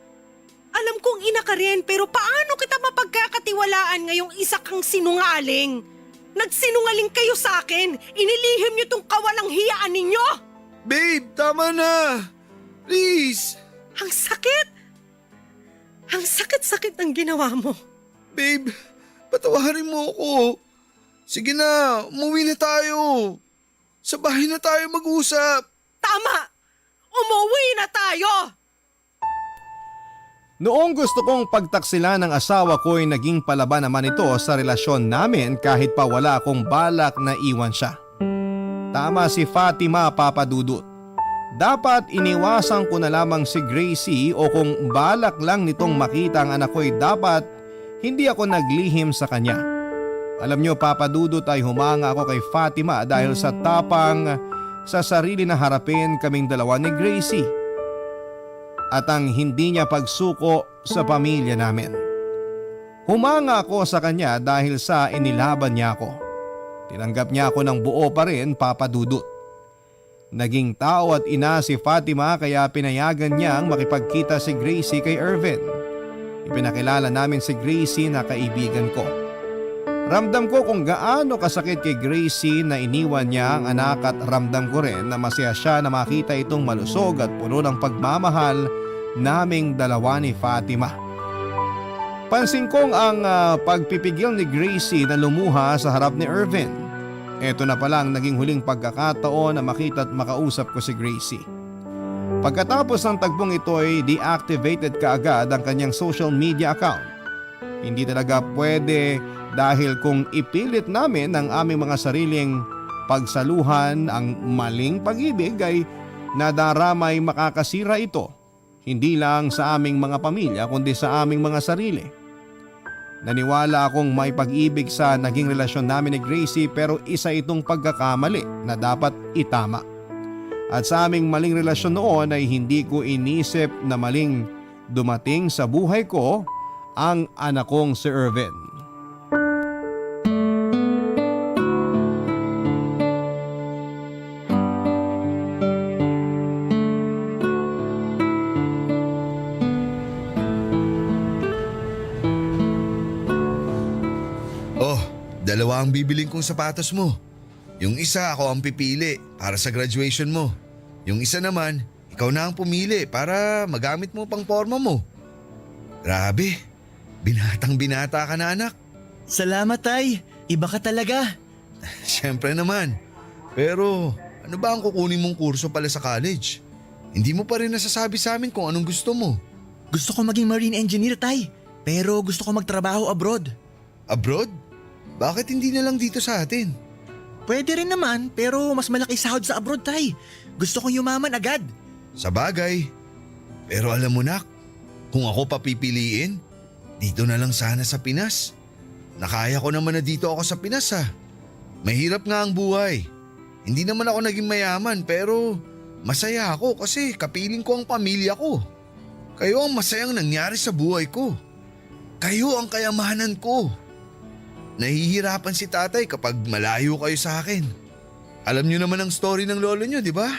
Alam kong ina ka rin, pero paano kita mapagkakatiwalaan ngayong isa kang sinungaling? Nagsinungaling kayo sa akin. Inilihim niyo tong kawalang hiyaan ninyo. Babe, tama na! Please! Ang sakit! Ang sakit-sakit ng ginawa mo. Babe, patawarin mo ako. Sige na, umuwi na tayo. Sa bahay na tayo mag-usap. Tama! Umuwi na tayo! Noong gusto kong pagtaksilan ng asawa ko ay naging palaban naman ito sa relasyon namin kahit pa wala akong balak na iwan siya. Tama si Fatima, Papa Dudut. Dapat iniwasan ko na lamang si Gracie o kung balak lang nitong makita ang anak ko'y dapat hindi ako naglihim sa kanya. Alam niyo, Papa Dudut, ay humanga ako kay Fatima dahil sa tapang sa sarili na harapin kaming dalawa ni Gracie at ang hindi niya pagsuko sa pamilya namin. Humanga ako sa kanya dahil sa inilaban niya ako. Tinanggap niya ako ng buo pa rin, Papa Dudut. Naging tao at ina si Fatima kaya pinayagan niyang makipagkita si Gracie kay Ervin. Ipinakilala namin si Gracie na kaibigan ko. Ramdam ko kung gaano kasakit kay Gracie na iniwan niya ang anak at ramdam ko rin na masaya siya na makita itong malusog at puno ng pagmamahal naming dalawa ni Fatima. Pansin kong ang pagpipigil ni Gracie na lumuha sa harap ni Ervin. Ito na pala ang naging huling pagkakataon na makita at makausap ko si Gracie. Pagkatapos ng tagpong ito ay deactivated kaagad ang kanyang social media account. Hindi talaga pwede dahil kung ipilit namin ang aming mga sariling pagsaluhan ang maling pag-ibig ay nadaramay makakasira ito. Hindi lang sa aming mga pamilya kundi sa aming mga sarili. Naniwala akong may pag-ibig sa naging relasyon namin ni Gracie pero isa itong pagkakamali na dapat itama. At sa aming maling relasyon noon ay hindi ko inisip na maling dumating sa buhay ko ang anak kong si Ervin. Dalawa ang bibiling kong sapatos mo. Yung isa ako ang pipili para sa graduation mo. Yung isa naman, ikaw na ang pumili para magamit mo pang forma mo. Grabe, binatang binata ka na anak. Salamat tay, iba ka talaga. Siyempre naman. Pero ano ba ang kukunin mong kurso pala sa college? Hindi mo pa rin nasasabi sa amin kung anong gusto mo. Gusto ko maging marine engineer tay, pero gusto ko magtrabaho abroad. Abroad? Bakit hindi na lang dito sa atin? Pwede rin naman pero mas malaki sahod sa abroad tay. Gusto kong yumaman agad. Sa bagay. Pero alam mo nak, kung ako papipiliin, dito na lang sana sa Pinas. Nakaya ko naman na dito ako sa Pinas ha. Mahirap nga ang buhay. Hindi naman ako naging mayaman pero masaya ako kasi kapiling ko ang pamilya ko. Kayo ang masayang nangyari sa buhay ko. Kayo ang kayamanan ko. Nahihirapan si tatay kapag malayo kayo sa akin. Alam niyo naman ang story ng lolo niyo, di ba?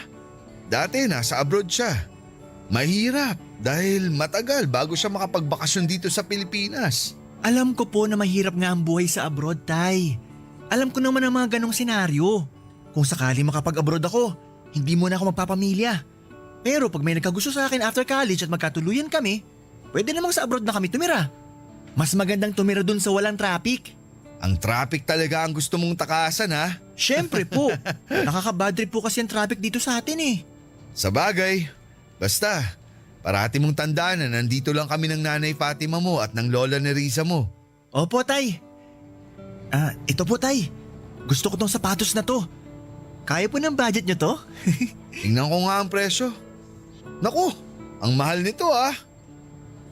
Dati nasa abroad siya. Mahirap dahil matagal bago siya makapagbakasyon dito sa Pilipinas. Alam ko po na mahirap nga ang buhay sa abroad tay. Alam ko naman ang mga ganong senaryo. Kung sakali makapag-abroad ako, hindi muna ako magpapamilya. Pero pag may nagkagusto sa akin after college at magkatuluyan kami, pwede namang sa abroad na kami tumira. Mas magandang tumira dun sa walang traffic. Ang traffic talaga ang gusto mong takasan ha? Syempre po, nakakabad trip po kasi ang traffic dito sa atin eh. Sa bagay, basta Parati mong tandaan na nandito lang kami ng Nanay Fatima mo at ng Lola Nerissa mo. Opo, Tay. Ito po, Tay. Gusto ko tong sapatos na to. Kaya po ng budget nyo to? Tingnan ko nga ang presyo. Naku, ang mahal nito ah.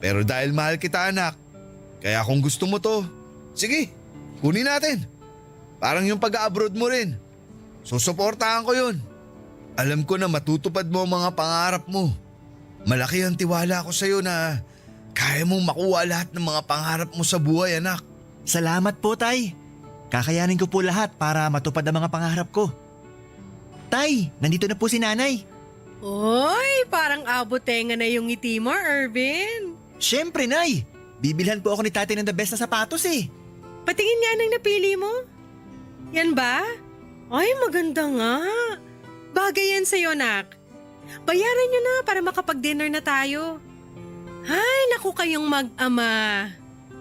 Pero dahil mahal kita anak, kaya kung gusto mo to, sige, kunin natin. Parang yung pag-abroad mo rin. Susuportahan ko yun. Alam ko na matutupad mo ang mga pangarap mo. Malaki ang tiwala ko sa'yo na kaya mong makuha lahat ng mga pangarap mo sa buhay anak. Salamat po, Tay. Kakayanin ko po lahat para matupad ang mga pangarap ko. Tay, nandito na po si Nanay. Oy, parang abotenga na yung ngiti mo, Irvin. Siyempre, Nay. Bibilhan po ako ni Tatay ng the best na sapatos eh. Patingin nga ng napili mo. Yan ba? Ay, maganda nga. Bagay yan sa'yo, nak. Bayaran nyo na para makapag-dinner na tayo. Ay, naku kayong mag-ama.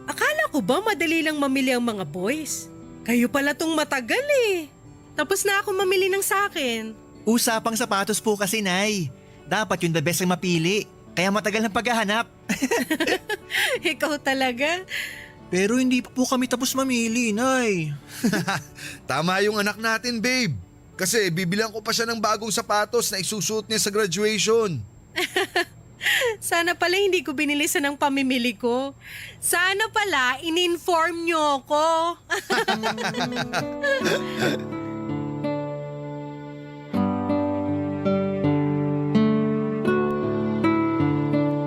Akala ko ba madali lang mamili ang mga boys? Kayo pala tong matagal eh. Tapos na ako mamili ng sakin. Usapang sapatos po kasi, Nay. Dapat yung the best ang mapili. Kaya matagal ng paghahanap. Ikaw talaga. Pero hindi pa po kami tapos mamili, Nay. Tama yung anak natin babe. Kasi bibilang ko pa siya ng bagong sapatos na isusuot niya sa graduation. Sana pala hindi ko binilisan ng pamimili ko. Sana pala in-inform nyo ko.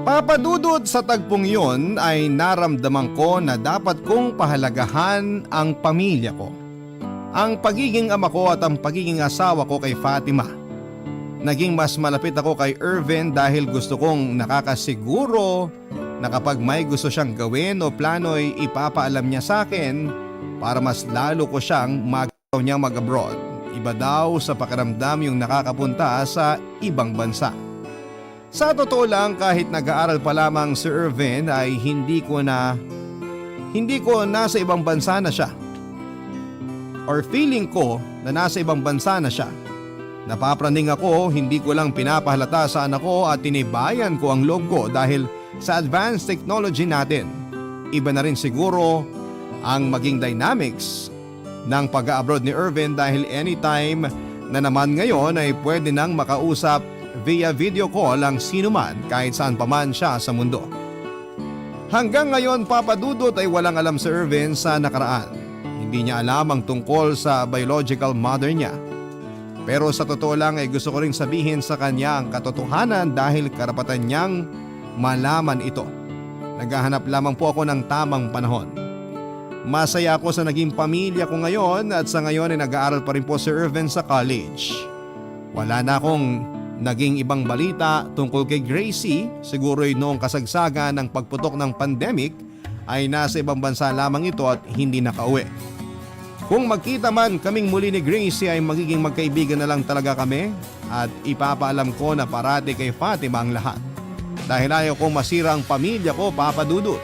Papadudod sa tagpong yon ay naramdaman ko na dapat kong pahalagahan ang pamilya ko. Ang pagiging ama ko at ang pagiging asawa ko kay Fatima. Naging mas malapit ako kay Irvin dahil gusto kong nakakasiguro na kapag may gusto siyang gawin o plano ay ipapaalam niya sa akin para mas lalo ko siyang magaw niyang mag-abroad. Iba daw sa pakiramdam yung nakakapunta sa ibang bansa. Sa totoo lang kahit nag-aaral pa lamang si Irvin ay hindi ko nasa ibang bansa na siya. Or feeling ko na nasa ibang bansa na siya. Napapraning ako, hindi ko lang pinapahalata sa anak ko at tinibayan ko ang loob ko dahil sa advanced technology natin. Iba na rin siguro ang maging dynamics ng pag-abroad ni Irvin dahil anytime na naman ngayon ay pwede nang makausap via video call ang sinuman kahit saan pa man siya sa mundo. Hanggang ngayon papadudot ay walang alam si Irvin sa nakaraan. Hindi niya alam ang tungkol sa biological mother niya. Pero sa totoo lang ay gusto ko ring sabihin sa kanya ang katotohanan dahil karapatan niyang malaman ito. Naghahanap lamang po ako ng tamang panahon. Masaya ako sa naging pamilya ko ngayon at sa ngayon ay nag-aaral pa rin po si Irvin sa college. Wala na akong naging ibang balita tungkol kay Gracie. Siguro ay noong kasagsagan ng pagputok ng pandemic ay nasa ibang bansa lamang ito at hindi nakauwi. Kung magkita man kaming muli ni Gracie ay magiging magkaibigan na lang talaga kami at ipapaalam ko na parati kay Fatima ang lahat. Dahil ayaw kong masira ang pamilya ko, Papa Dudut.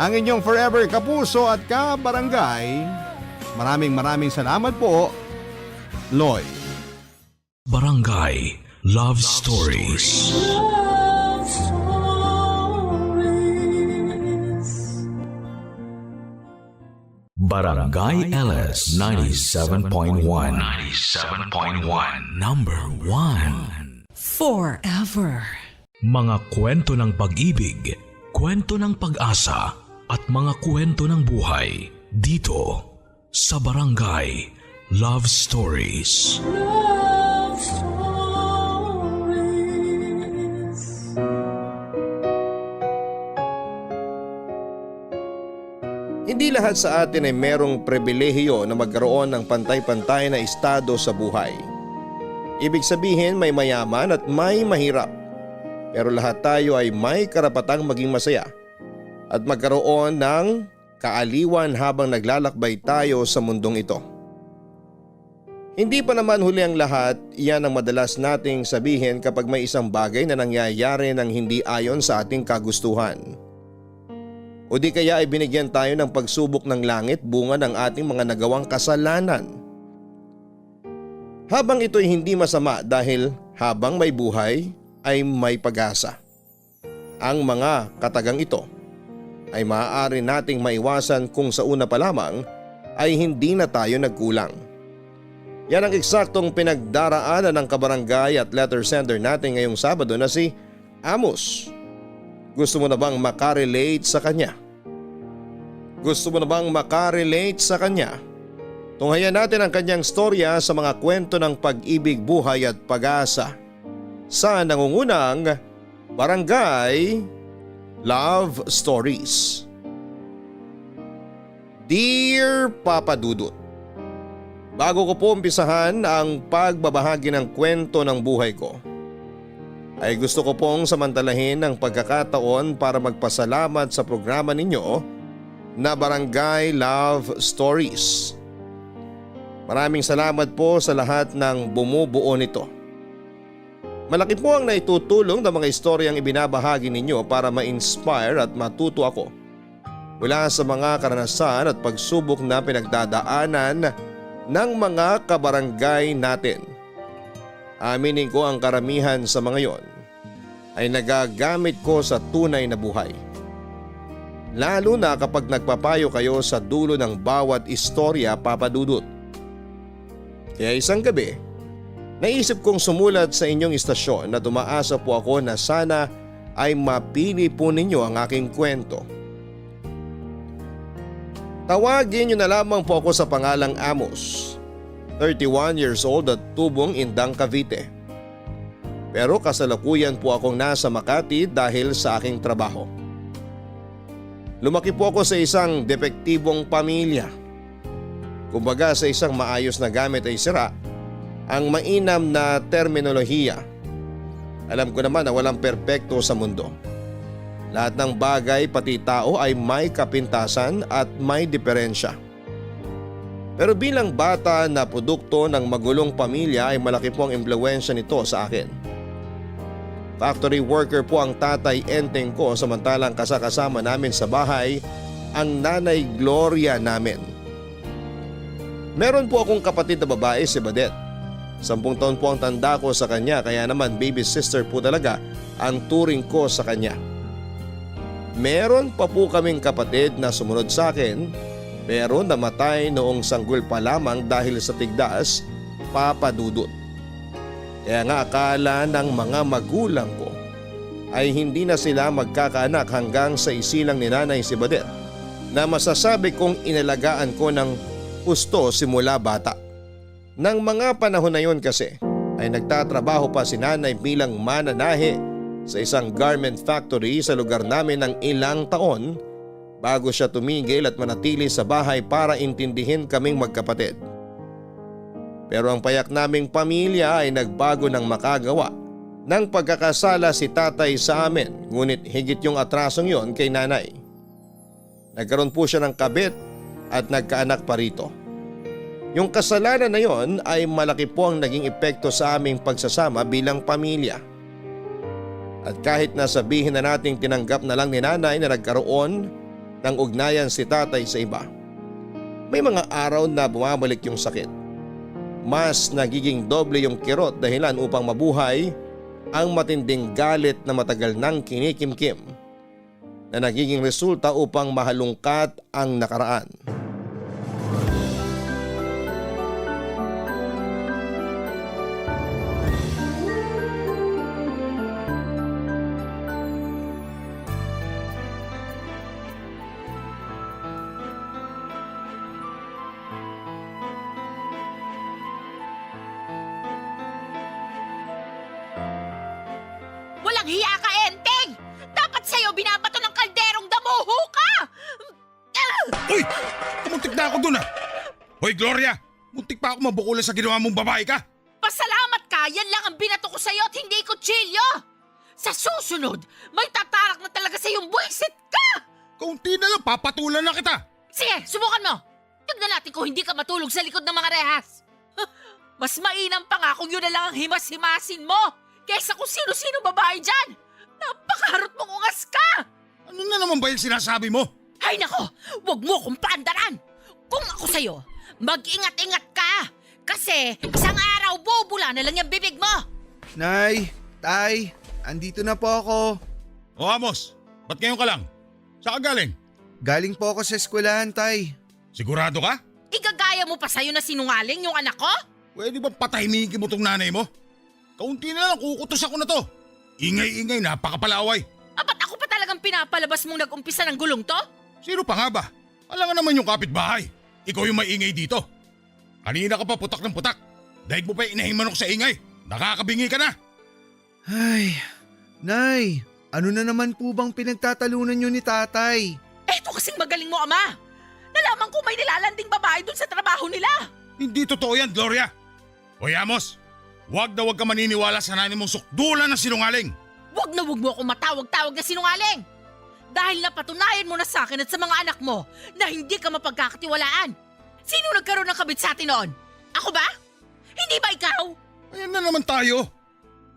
Ang inyong forever kapuso at kabarangay, maraming salamat po, Lloyd. Barangay Love Stories. Barangay LS 97.1 Number 1 Forever. Mga kwento ng pag-ibig, kwento ng pag-asa at mga kwento ng buhay dito sa Barangay Love Stories. Hindi lahat sa atin ay merong pribilehiyo na magkaroon ng pantay-pantay na estado sa buhay. Ibig sabihin may mayaman at may mahirap. Pero lahat tayo ay may karapatang maging masaya at magkaroon ng kaaliwan habang naglalakbay tayo sa mundong ito. Hindi pa naman huli ang lahat, iyan ang madalas nating sabihin kapag may isang bagay na nangyayari ng hindi ayon sa ating kagustuhan. O di kaya ay binigyan tayo ng pagsubok ng langit bunga ng ating mga nagawang kasalanan. Habang ito'y hindi masama dahil habang may buhay ay may pag-asa. Ang mga katagang ito ay maaari nating maiwasan kung sa una pa lamang ay hindi na tayo nagkulang. Yan ang eksaktong pinagdaraanan ng kabarangay at letter sender natin ngayong Sabado na si Amos. Gusto mo na bang makarelate sa kanya? Gusto mo na bang makarelate sa kanya? Tunghayan natin ang kanyang storya sa mga kwento ng pag-ibig, buhay at pag-asa sa nangungunang Barangay Love Stories. Dear Papa Dudut, bago ko po umpisahan ang pagbabahagi ng kwento ng buhay ko, ay gusto ko pong samantalahin ang pagkakataon para magpasalamat sa programa ninyo na Barangay Love Stories. Maraming salamat po sa lahat ng bumubuo nito. Malaki po ang naitutulong ng mga istoryang ibinabahagi ninyo para ma-inspire at matuto ako mula sa mga karanasan at pagsubok na pinagdadaanan ng mga kabarangay natin. Aminin ko ang karamihan sa mga yon ay nagagamit ko sa tunay na buhay. Lalo na kapag nagpapayo kayo sa dulo ng bawat istorya, Papa Dudut. Kaya isang gabi, naisip kong sumulat sa inyong istasyon na tumaasa po ako na sana ay mapili po ninyo ang aking kwento. Tawagin niyo na lamang po ako sa pangalang Amos, 31 years old at tubong Indang, Cavite. Pero kasalukuyan po akong nasa Makati dahil sa aking trabaho. Lumaki po ako sa isang depektibong pamilya. Kumbaga sa isang maayos na gamit ay sira ang mainam na terminolohiya. Alam ko naman na walang perpekto sa mundo. Lahat ng bagay pati tao ay may kapintasan at may diferensya. Pero bilang bata na produkto ng magulong pamilya ay malaki po ang impluwensya nito sa akin. Factory worker po ang tatay Enteng ko samantalang kasakasama namin sa bahay ang nanay Gloria namin. Meron po akong kapatid na babae, si Badet. 10 taon po ang tanda ko sa kanya kaya naman baby sister po talaga ang turing ko sa kanya. Meron pa po kaming kapatid na sumunod sa akin pero namatay noong sanggol pa lamang dahil sa tigdas, Papa Dudut. Kaya nga akala ng mga magulang ko ay hindi na sila magkakaanak hanggang sa isilang ni nanay si Badet na masasabi kong inalagaan ko ng husto simula bata. Nang mga panahon na yon kasi ay nagtatrabaho pa si nanay bilang mananahe sa isang garment factory sa lugar namin ng ilang taon bago siya tumigil at manatili sa bahay para intindihin kaming magkapatid. Pero ang payak naming pamilya ay nagbago ng makagawa ng pagkakasala si tatay sa amin, ngunit higit yung atrasong yon kay nanay. Nagkaroon po siya ng kabit at nagkaanak pa rito. Yung kasalanan na yon ay malaki po ang naging epekto sa aming pagsasama bilang pamilya. At kahit na sabihin na nating tinanggap na lang ni nanay na nagkaroon ng ugnayan si tatay sa iba, may mga araw na bumabalik yung sakit. Mas nagiging doble yung kirot dahilan upang mabuhay ang matinding galit na matagal nang kinikimkim na nagiging resulta upang mahalungkat ang nakaraan. Walang hiya ka, Enteng! Dapat sa'yo binabato ng kalderong damuho ka! Uy! Kumuntik na ako dun ah! Hoy Gloria! Muntik pa ako mabukulan sa ginawa mong babae ka! Pasalamat ka! Yan lang ang binato ko sa'yo at hindi kutsilyo! Sa susunod, may tatarak na talaga sa'yong buwisit ka! Kaunti na lang, papatulan na kita! Sige, subukan mo! Tignan natin kung hindi ka matulog sa likod ng mga rehas! Mas mainam pa nga kung yun na lang ang himas-himasin mo kaysa kung sino-sino babae dyan! Napakaharot mong ungas ka! Ano na naman ba yung sinasabi mo? Ay nako, wag mo kong paandaran! Kung ako sa'yo, mag-ingat-ingat ka! Kasi isang araw bubula na lang yung bibig mo! Nay, Tay, andito na po ako. O Amos, ba't ngayon ka lang? Saan ka galing? Galing po ako sa eskwelahan, Tay. Sigurado ka? Igagaya mo pa sa'yo na sinungaling yung anak ko? Pwede ba patahimikin mo tong nanay mo? Kaunti na lang, kukutos ako na to. Ingay-ingay, napakapalaway. Ba't ako pa talagang pinapalabas mong nag-umpisa ng gulong to? Sino pa nga ba? Alam nga naman yung kapitbahay. Ikaw yung maingay dito. Kanina ka pa putak ng putak. Daig mo pa yung manok sa ingay. Nakakabingi ka na. Ay, Nay, ano na naman po bang pinagtatalunan niyo ni Tatay? Eto kasing magaling mo, Ama. Nalaman ko may nilalanding babae dun sa trabaho nila. Hindi totoo yan, Gloria. Hoy Amos, wag ka maniniwala sa nanay mong sukdulan ng sinungaling. Huwag na huwag mo akong matawag-tawag na sinungaling. Dahil napatunayan mo na sa akin at sa mga anak mo na hindi ka mapagkakatiwalaan. Sino nagkaroon ng kabit sa atin noon? Ako ba? Hindi ba ikaw? Ayan na naman tayo.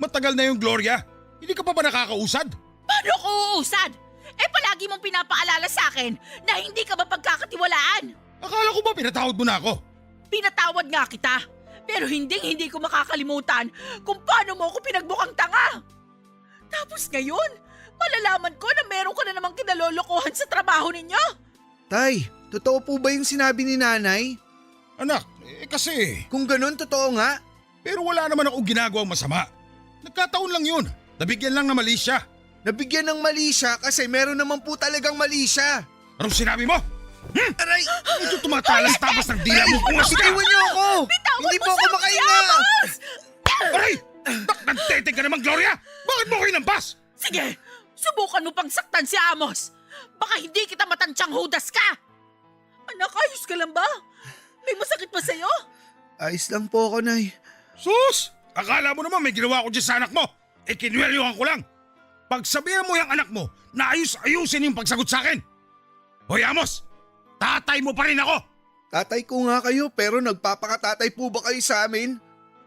Matagal na yung Gloria. Hindi ka pa ba nakakausad? Paano ko uusad? Palagi mong pinapaalala sa akin na hindi ka mapagkakatiwalaan. Akala ko ba pinatawad mo na ako? Pinatawad nga kita. Pero hindi ko makakalimutan kung paano mo ako pinagbukang tanga. Tapos ngayon, malalaman ko na meron ka na namang kinalolokohan sa trabaho ninyo. Tay, totoo po ba yung sinabi ni Nanay? Anak, kasi... Kung ganun, totoo nga. Pero wala naman akong ginagawang masama. Nagkataon lang yun. Nabigyan lang na mali siya. Nabigyan ng mali siya kasi meron naman po talagang mali siya. Anong sinabi mo? Aray! Ito tumatalas tapos ng dila mo kung asika. Iwan niyo ako! Hindi po ako makahinga! Aray! Nagteteng ka naman, Gloria! Bakit mo ko inampas? Sige, subukan mo pang saktan si Amos. Baka hindi kita matansyang hudas ka. Anak, ayos ka lang ba? May masakit pa sa'yo? Ayos lang po ako, Nay. Sus! Akala mo naman may ginawa ko dyan sa anak mo. Kinwelyuhan ko lang. Pagsabihan mo yung anak mo na ayusin yung pagsagot sa akin. Hoy Amos, tatay mo pa rin ako. Tatay ko nga kayo pero nagpapakatatay po ba kayo sa amin?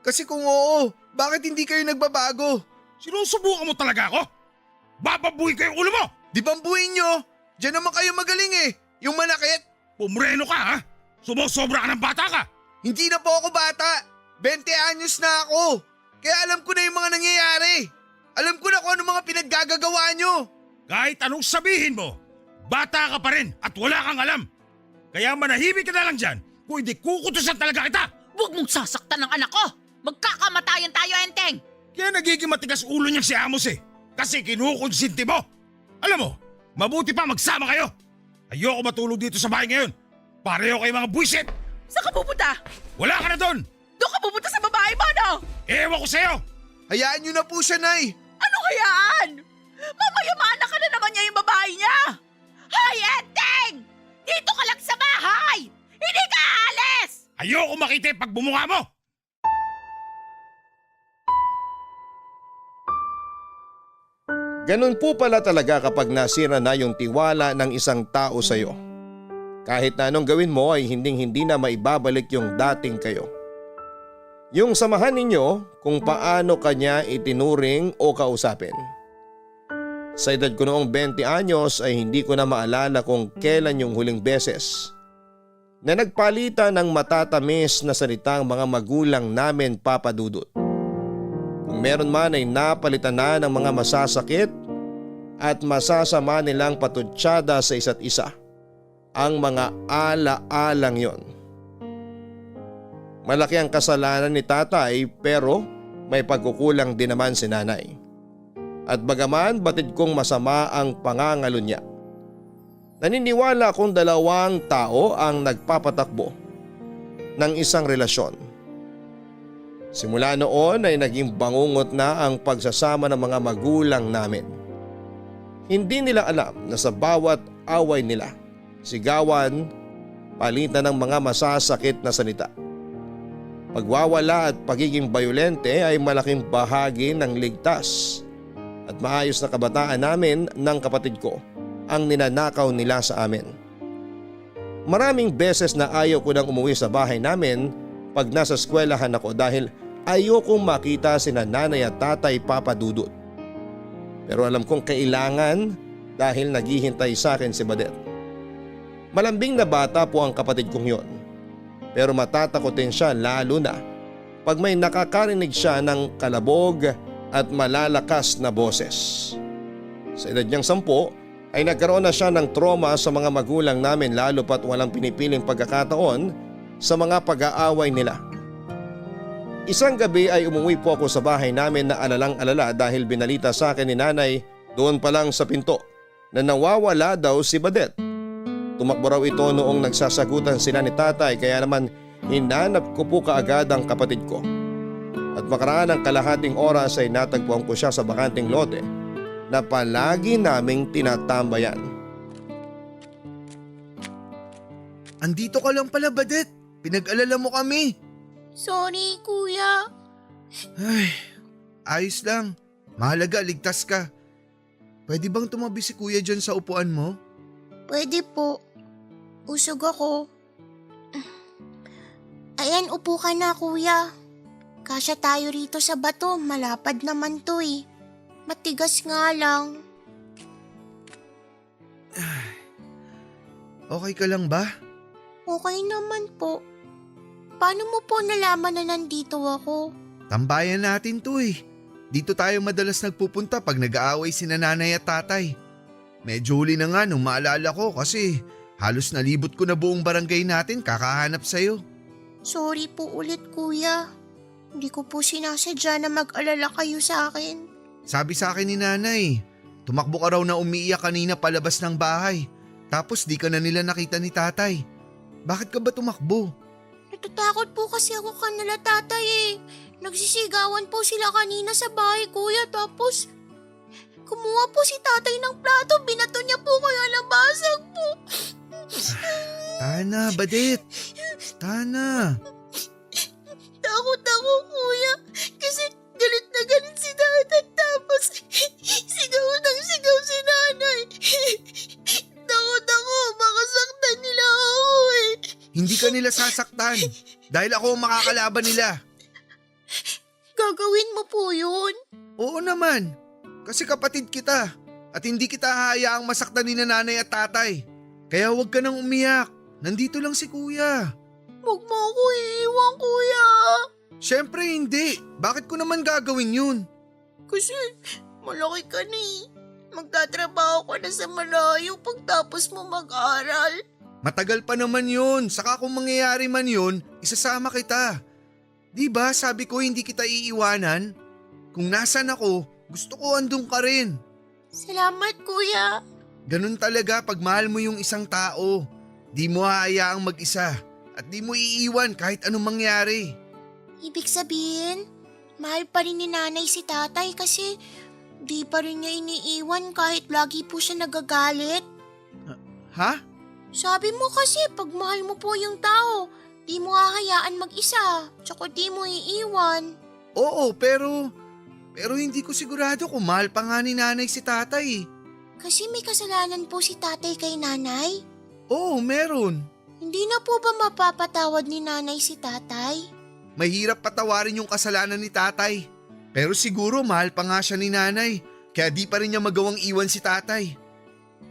Kasi kung oo, bakit hindi kayo nagbabago? Sinusubukan mo talaga ako? Bababuhin ko yung ulo mo! Di bambuhin nyo? Diyan naman kayo magaling eh. Yung manakit. Pumreno ka ha? Sumusobra ka ng bata ka! Hindi na po ako bata. 20 anyos na ako. Kaya alam ko na yung mga nangyayari. Alam ko na kung ano mga pinaggagawa nyo. Kahit anong sabihin mo, bata ka pa rin at wala kang alam. Kaya manahimik ka na lang dyan kung hindi kukutusan talaga kita. Huwag mong sasaktan ng anak ko. Magkakamatayan tayo, Enteng. Kaya nagiging matigas ulo niyang si Amos eh. Kasi kinukonsinti mo. Alam mo, mabuti pa magsama kayo. Ayoko matulog dito sa bahay ngayon. Pareho kayo mga buwisit. Saan ka pupunta? Wala ka na doon. Doon ka pupunta sa babae mo, no? Ewan ko sa'yo. Hayaan nyo na po siya, Nay. Ano kayaan? Mamayamana ka na naman niya yung babae niya. Hoy, Enteng! Dito ka lang sa bahay! Hindi ka aalis! Ayoko makita yung pagbumukha mo. Ganun po pala talaga kapag nasira na yung tiwala ng isang tao sa iyo. Kahit na anong gawin mo ay hinding-hindi na maibabalik yung dating kayo. Yung samahan ninyo kung paano kanya itinuring o kausapin. Sa edad ko noong 20 anyos ay hindi ko na maalala kung kailan yung huling beses na nagpalitan ng matatamis na salitang mga magulang namin, Papa Dudut. Kung meron man ay napalitan na ng mga masasakit at masasama nilang patutsyada sa isa't isa. Ang mga ala-alang yon. Malaki ang kasalanan ni tatay pero may pagkukulang din naman si nanay. At bagaman batid kong masama ang pangangalo niya, naniniwala akong dalawang tao ang nagpapatakbo ng isang relasyon. Simula noon ay naging bangungot na ang pagsasama ng mga magulang namin. Hindi nila alam na sa bawat away nila, sigawan, palitan ng mga masasakit na salita, pagwawala at pagiging bayolente ay malaking bahagi ng ligtas at maayos na kabataan namin ng kapatid ko ang ninanakaw nila sa amin. Maraming beses na ayaw ko nang umuwi sa bahay namin pag nasa eskwelahan ako dahil ayokong makita sina nanay at tatay, Papa Dudut. Pero alam kong kailangan dahil naghihintay sa akin si Badet. Malambing na bata po ang kapatid kong yon. Pero matatakotin siya lalo na pag may nakakarinig siya ng kalabog at malalakas na boses. Sa edad niyang 10 ay nagkaroon na siya ng trauma sa mga magulang namin lalo pat walang pinipiling pagkakataon sa mga pag-aaway nila. Isang gabi ay umuwi po ako sa bahay namin na alalang-alala dahil binalita sa akin ni nanay doon pa lang sa pinto na nawawala daw si Badet. Tumakbo raw ito noong nagsasagutan sila ni tatay kaya naman hinanap ko po kaagad ang kapatid ko. At makaraan ng kalahating oras ay natagpuan ko siya sa bakanting lote na palagi naming tinatambayan. Andito ka lang pala, Badet. Pinag-alala mo kami. Sorry, kuya. Ay, ayos lang. Mahalaga, ligtas ka. Pwede bang tumabi si kuya dyan sa upuan mo? Pwede po. Usog ako. Ayan, upo ka na, kuya. Kasya tayo rito sa bato. Malapad naman to eh. Matigas nga lang. Okay ka lang ba? Okay naman po. Paano mo po nalaman na nandito ako? Tambayan natin to eh. Dito tayo madalas nagpupunta pag nag-aaway si nanay at tatay. Medyo huli na nga nung maalala ko kasi halos nalibot ko na buong barangay natin kakahanap sa'yo. Sorry po ulit, kuya. Hindi ko po sinasadya na mag-alala kayo sa akin. Sabi sa akin ni nanay, tumakbo ka raw na umiiyak kanina palabas ng bahay. Tapos di ka na nila nakita ni tatay. Bakit ka ba tumakbo? Natatakot po kasi ako kanila, tatay eh. Nagsisigawan po sila kanina sa bahay, kuya. Tapos, kumuha po si tatay ng plato. Binato niya po kaya nabasag po. Tana, Badet. Tana. Takot ako, kuya. Kasi galit na galit si tatay. Tapos, sigaw ng sigaw si nanay. Takot ako. Baka saktan nila ako eh. Hindi ka nila sasaktan dahil ako ang makakalaban nila. Gagawin mo po yun? Oo naman, kasi kapatid kita at hindi kita hahayaang masaktan ni nanay at tatay. Kaya huwag ka nang umiyak, nandito lang si kuya. Huwag mo ako iiwan, kuya. Siyempre hindi, bakit ko naman gagawin yun? Kasi malaki ka na eh. Magtatrabaho ka na sa malayo pagtapos mo mag-aral. Matagal pa naman yun, saka kung mangyayari man yun, isasama kita. Di ba sabi ko hindi kita iiwanan? Kung nasan ako, gusto ko andun ka rin. Salamat, kuya. Ganun talaga pag mahal mo yung isang tao. Di mo hahayaang mag-isa at di mo iiwan kahit anong mangyari. Ibig sabihin, mahal pa rin ni nanay si tatay kasi di pa rin niya iniiwan kahit lagi po siya nagagalit. Ha? Sabi mo kasi pag mahal mo po yung tao, di mo hahayaan mag-isa, tsaka di mo iiwan. Oo, pero hindi ko sigurado kung mahal pa nga ni nanay si tatay. Kasi may kasalanan po si tatay kay nanay. Oo, meron. Hindi na po ba mapapatawad ni nanay si tatay? Mahirap patawarin yung kasalanan ni tatay. Pero siguro mahal pa nga siya ni nanay, kaya di pa rin niya magawang iwan si tatay.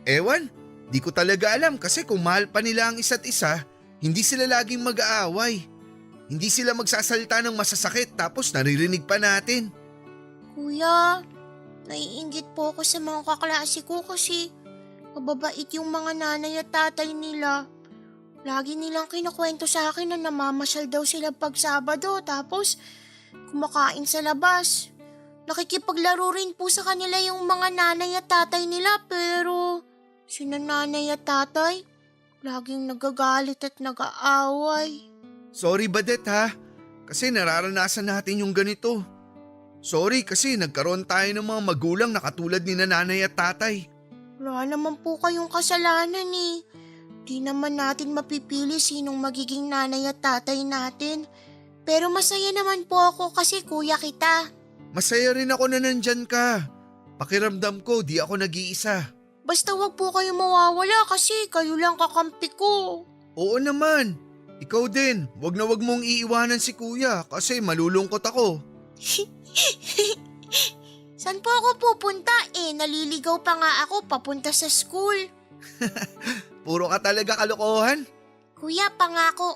Ewan, di ko talaga alam kasi kung mahal pa nila ang isa't isa, hindi sila laging mag-aaway. Hindi sila magsasalita ng masasakit tapos naririnig pa natin. Kuya, naiinggit po ako sa mga kaklase ko kasi mababait yung mga nanay at tatay nila. Lagi nilang kinukwento sa akin na namamasyal daw sila pag Sabado tapos kumakain sa labas. Nakikipaglaro rin po sa kanila yung mga nanay at tatay nila pero sina nanay at tatay laging nagagalit at nag-aaway. Sorry Badet ha, kasi nararanasan natin yung ganito. Sorry kasi nagkaroon tayo ng mga magulang na katulad ni nanay at tatay. Wala naman po kayong kasalanan eh. Di naman natin mapipili sinong magiging nanay at tatay natin. Pero masaya naman po ako kasi kuya kita. Masaya rin ako na nandyan ka. Pakiramdam ko di ako nag-iisa. Basta wag po kayo mawawala kasi kayo lang kakampi ko. Oo naman. Ikaw din, wag na wag mong iiwanan si kuya kasi malulungkot ako. Saan po ako pupunta naliligaw pa nga ako papunta sa school. Puro ka talaga kalokohan. Kuya, pangako.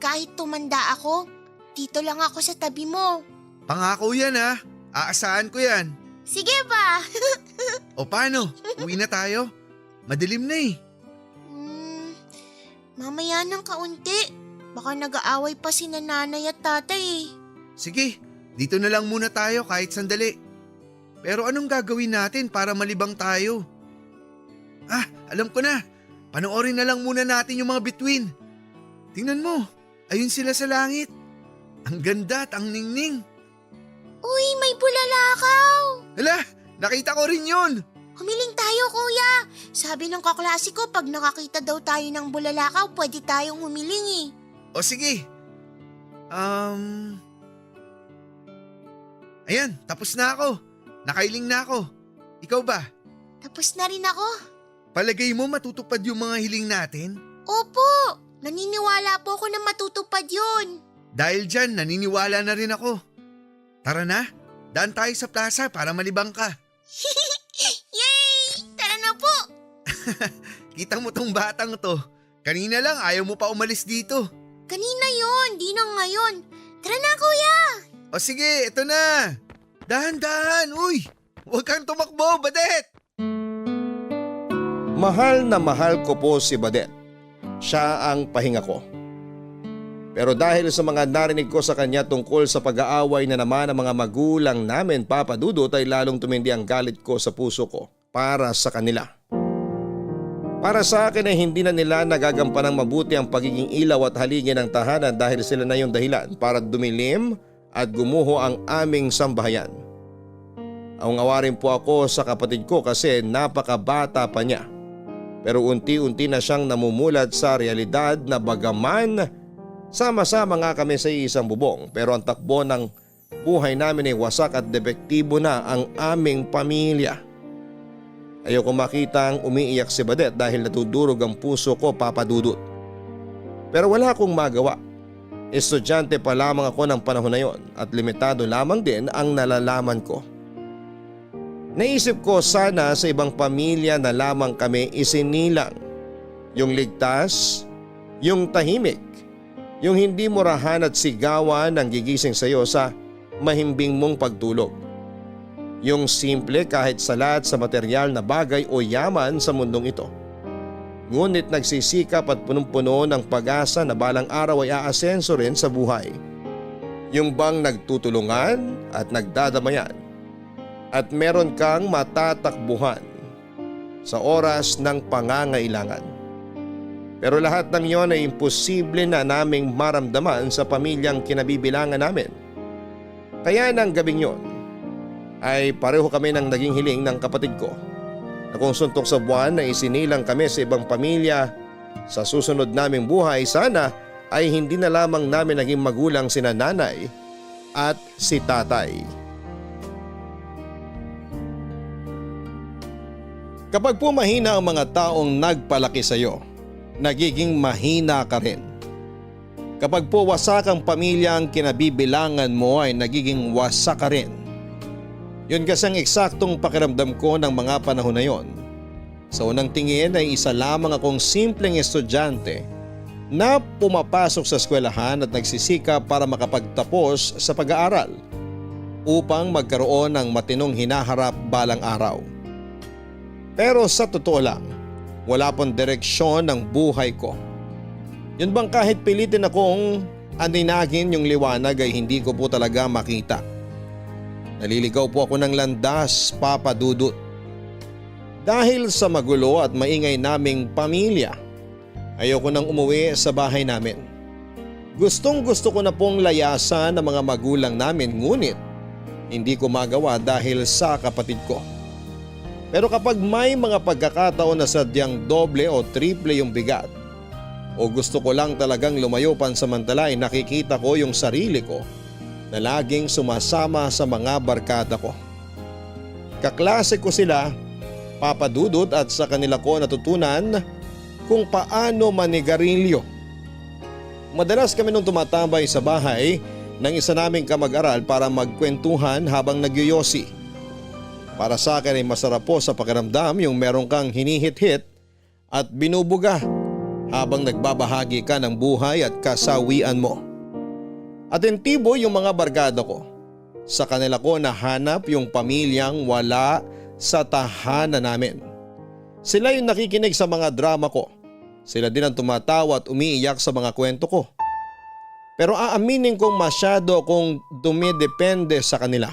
Kahit tumanda ako, dito lang ako sa tabi mo. Pangako yan ha, aasahan ko yan. Sige ba? O paano? Uwi na tayo? Madilim na eh. Mamaya ng kaunti. Baka nag-aaway pa si nanay at tatay eh. Sige, dito na lang muna tayo kahit sandali. Pero anong gagawin natin para malibang tayo? Alam ko na. Panoorin na lang muna natin yung mga bituin. Tingnan mo, ayun sila sa langit. Ang ganda at ang ningning. Uy, may bulalakaw! Hala, nakita ko rin yun. Humiling tayo, kuya. Sabi ng kaklase ko, pag nakakita daw tayo ng bulalakaw, pwede tayong humiling eh. O sige. Ayan, tapos na ako. Nakailing na ako. Ikaw ba? Tapos na rin ako. Palagay mo matutupad yung mga hiling natin? Opo, naniniwala po ako na matutupad yun. Dahil dyan, naniniwala na rin ako. Tara na, daan tayo sa plaza para malibang ka. Yay! Tara na po! Kita mo tong batang to. Kanina lang ayaw mo pa umalis dito. Kanina yon, di na ngayon. Tara na, kuya! O sige, ito na. Dahan-dahan, uy. Huwag kang tumakbo, Badet. Mahal na mahal ko po si Badet. Siya ang pahinga ko. Pero dahil sa mga narinig ko sa kanya tungkol sa pag-aaway na naman ng mga magulang namin, Papa Dudut, ay lalong tumindi ang galit ko sa puso ko para sa kanila. Para sa akin ay hindi na nila nagagampanang mabuti ang pagiging ilaw at haligi ng tahanan dahil sila na yung dahilan para dumilim at gumuho ang aming sambahayan. Awarin po ako sa kapatid ko kasi napakabata pa niya. Pero unti-unti na siyang namumulat sa realidad na bagaman sama-sama nga kami sa isang bubong, pero ang takbo ng buhay namin ay wasak at depektibo na ang aming pamilya. Ayoko makitang umiiyak si Badet dahil natudurog ang puso ko, Papa Dudut. Pero wala akong magawa. Estudyante pa lamang ako ng panahon na yon at limitado lamang din ang nalalaman ko. Naisip ko sana sa ibang pamilya na lamang kami isinilang. Yung ligtas, yung tahimik, yung hindi murahan at sigawan ang gigising sa iyo sa mahimbing mong pagtulog. Yung simple kahit salat sa material na bagay o yaman sa mundong ito. Ngunit nagsisikap at punong-puno ng pag-asa na balang araw ay aasenso rin sa buhay. Yung bang nagtutulungan at nagdadamayan. At meron kang matatakbuhan sa oras ng pangangailangan. Pero lahat ng yon ay imposible na naming maramdaman sa pamilyang kinabibilangan namin. Kaya ng gabing yon ay pareho kami ng naging hiling ng kapatid ko na kung suntok sa buwan na isinilang kami sa ibang pamilya sa susunod naming buhay, sana ay hindi na lamang namin naging magulang sina nanay at si tatay. Kapag po mahina ang mga taong nagpalaki sa iyo, nagiging mahina ka rin. Kapag po wasak ang pamilya ang kinabibilangan mo ay nagiging wasak ka rin. Yun kasi ang eksaktong pakiramdam ko ng mga panahon na yon. Sa unang tingin ay isa lamang akong simpleng estudyante na pumapasok sa eskwelahan at nagsisikap para makapagtapos sa pag-aaral upang magkaroon ng matinong hinaharap balang araw. Pero sa totoo lang, wala pong direksyon ng buhay ko. Yun bang kahit pilitin akong aninagin yung liwanag ay hindi ko po talaga makita. Naliligaw po ako ng landas, Papa Dudut. Dahil sa magulo at maingay naming pamilya, ayoko nang umuwi sa bahay namin. Gustong gusto ko na pong layasan ng mga magulang namin, ngunit hindi ko magawa dahil sa kapatid ko. Pero kapag may mga pagkakataon na sadyang doble o triple yung bigat o gusto ko lang talagang lumayo pansamantala ay nakikita ko yung sarili ko na laging sumasama sa mga barkada ko. Kaklase ko sila, Papa Dudut, at sa kanila ko natutunan kung paano manigarilyo. Madalas kami nung tumatambay sa bahay ng isa naming kamag-aral para magkwentuhan habang nagyoyosi. Para sa akin ay masarap po sa pakiramdam yung meron kang hinihit-hit at binubuga habang nagbabahagi ka ng buhay at kasawian mo. Atentibo yung mga barkada ko. Sa kanila ko nahanap yung pamilyang wala sa tahanan namin. Sila yung nakikinig sa mga drama ko. Sila din ang tumatawa at umiiyak sa mga kwento ko. Pero aaminin kong masyado akong dumidepende sa kanila.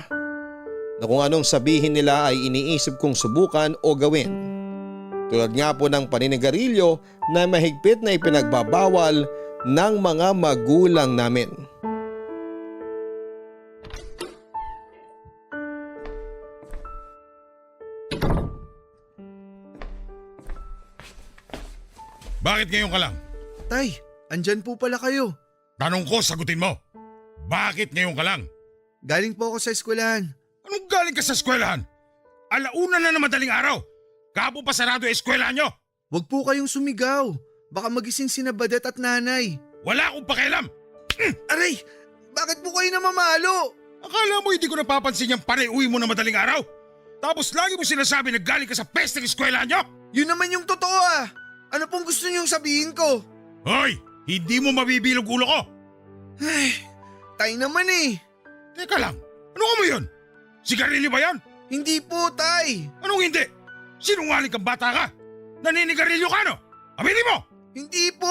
Na kung anong sabihin nila ay iniisip kong subukan o gawin. Tulad nga po ng paninigarilyo na mahigpit na ipinagbabawal ng mga magulang namin. Bakit ngayon ka lang? Tay, andyan po pala kayo. Tanong ko, sagutin mo. Bakit ngayon ka lang? Galing po ako sa eskwelahan. Anong galing ka sa eskwelahan? Alauna na na madaling araw. Kapo pa sarado ang eskwelahan nyo. Huwag po kayong sumigaw. Baka magising sina Badet at nanay. Wala akong pakialam. Aray! Bakit po kayo namamalo? Akala mo hindi ko napapansin yung pare-uwi mo na madaling araw? Tapos lagi mo sinasabi na galing ka sa pesteng eskwelahan nyo? Yun naman yung totoo ah. Ano pong gusto niyong sabihin ko? Hoy! Hindi mo mabibilog ulo ko. Ay, tay naman eh. Teka lang, ano ka mo yun? Sigarilyo ba yan? Hindi po, tay. Anong hindi? Sinungaling kang bata ka? Naninigarilyo ka no? Aminin mo! Hindi po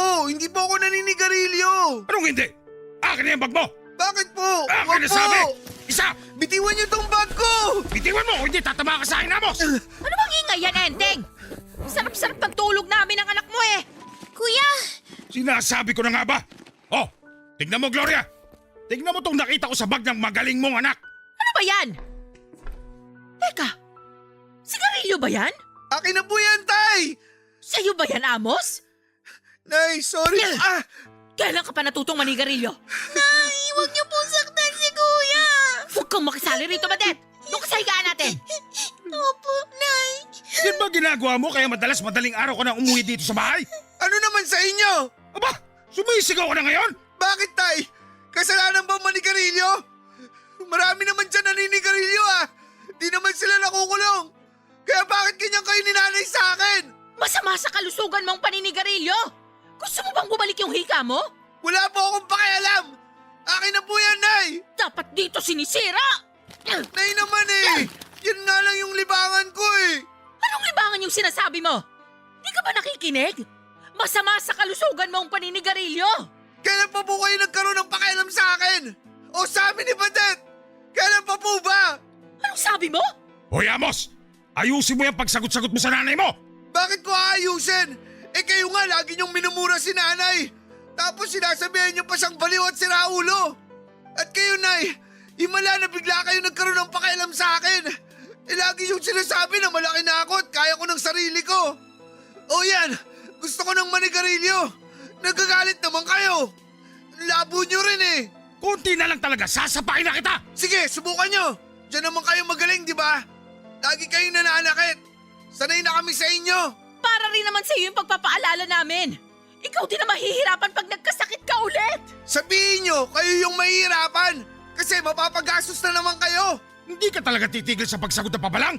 ako naninigarilyo. Anong hindi? Akin na yung bag mo! Bakit po? Akin Wag na sabi! po. Isa! Bitiwan niyo tong bag ko. Bitiwan mo o hindi tatama ka sa akin, Amos! Ano bang ingay yan, Enteng? Sarap-sarap ng tulog namin ng anak mo eh. Kuya! Sinasabi ko na nga ba? Oh, tignan mo, Gloria! Tignan mo tong nakita ko sa bag ng magaling mong anak! Ano ba yan? Teka, sigarilyo ba yan? Akin na po yan, tay. Sa'yo ba yan, Amos? Nay, sorry. Kailan ka pa natutong manigarilyo? Nay, huwag niyo pong saktan si Kuya! Huwag kang makisali rito, Badet! Doon ka sa higaan natin! Opo, Nay. Yan ba ginagawa mo kaya madalas madaling araw ka na umuwi dito sa bahay? Ano naman sa inyo? Aba, sumisigaw ka na ngayon? Bakit, tay? Kasalanan ba manigarilyo? Marami naman dyan naninigarilyo ah. Di naman sila nakukulong. Kaya bakit ganyan kayo ninanay sa akin? Masama sa kalusugan mong paninigarilyo! Gusto mo bang bumalik yung hika mo? Wala po akong pakialam. Akin na po yan, Nay. Dapat dito sinisira! Nay naman eh. Yan nga lang yung libangan ko eh. Anong libangan yung sinasabi mo? Di ka ba nakikinig? Masama sa kalusugan mong paninigarilyo! Kailan pa po kayo nagkaroon ng pakialam sa akin? O sa amin ni Badet? Kailan pa po ba? Anong sabi mo? Hoy, Amos! Ayusin mo yung pagsagot-sagot mo sa nanay mo! Bakit ko aayusin? Eh kayo nga lagi niyong minumura si nanay. Tapos sinasabihan niyo pa siyang baliw at siraulo. At kayo, Nay, himala na bigla kayo nagkaroon ng pakialam sa akin. Eh lagi yung sinasabi na malaki na ako at kaya ko ng sarili ko. O yan, gusto ko ng manigarilyo. Nagagalit naman kayo. Labo niyo rin eh. Kunti na lang talaga, sasapakin na kita! Sige, subukan niyo. Diyan naman kayo magaling, di ba? Lagi kayong nananakit. Sanay na kami sa inyo. Para rin naman sa iyo yung pagpapaalala namin. Ikaw din na mahihirapan pag nagkasakit ka ulit. Sabihin niyo, kayo yung mahihirapan. Kasi mapapagastos na naman kayo. Hindi ka talaga titigil sa pagsagot na pabalang?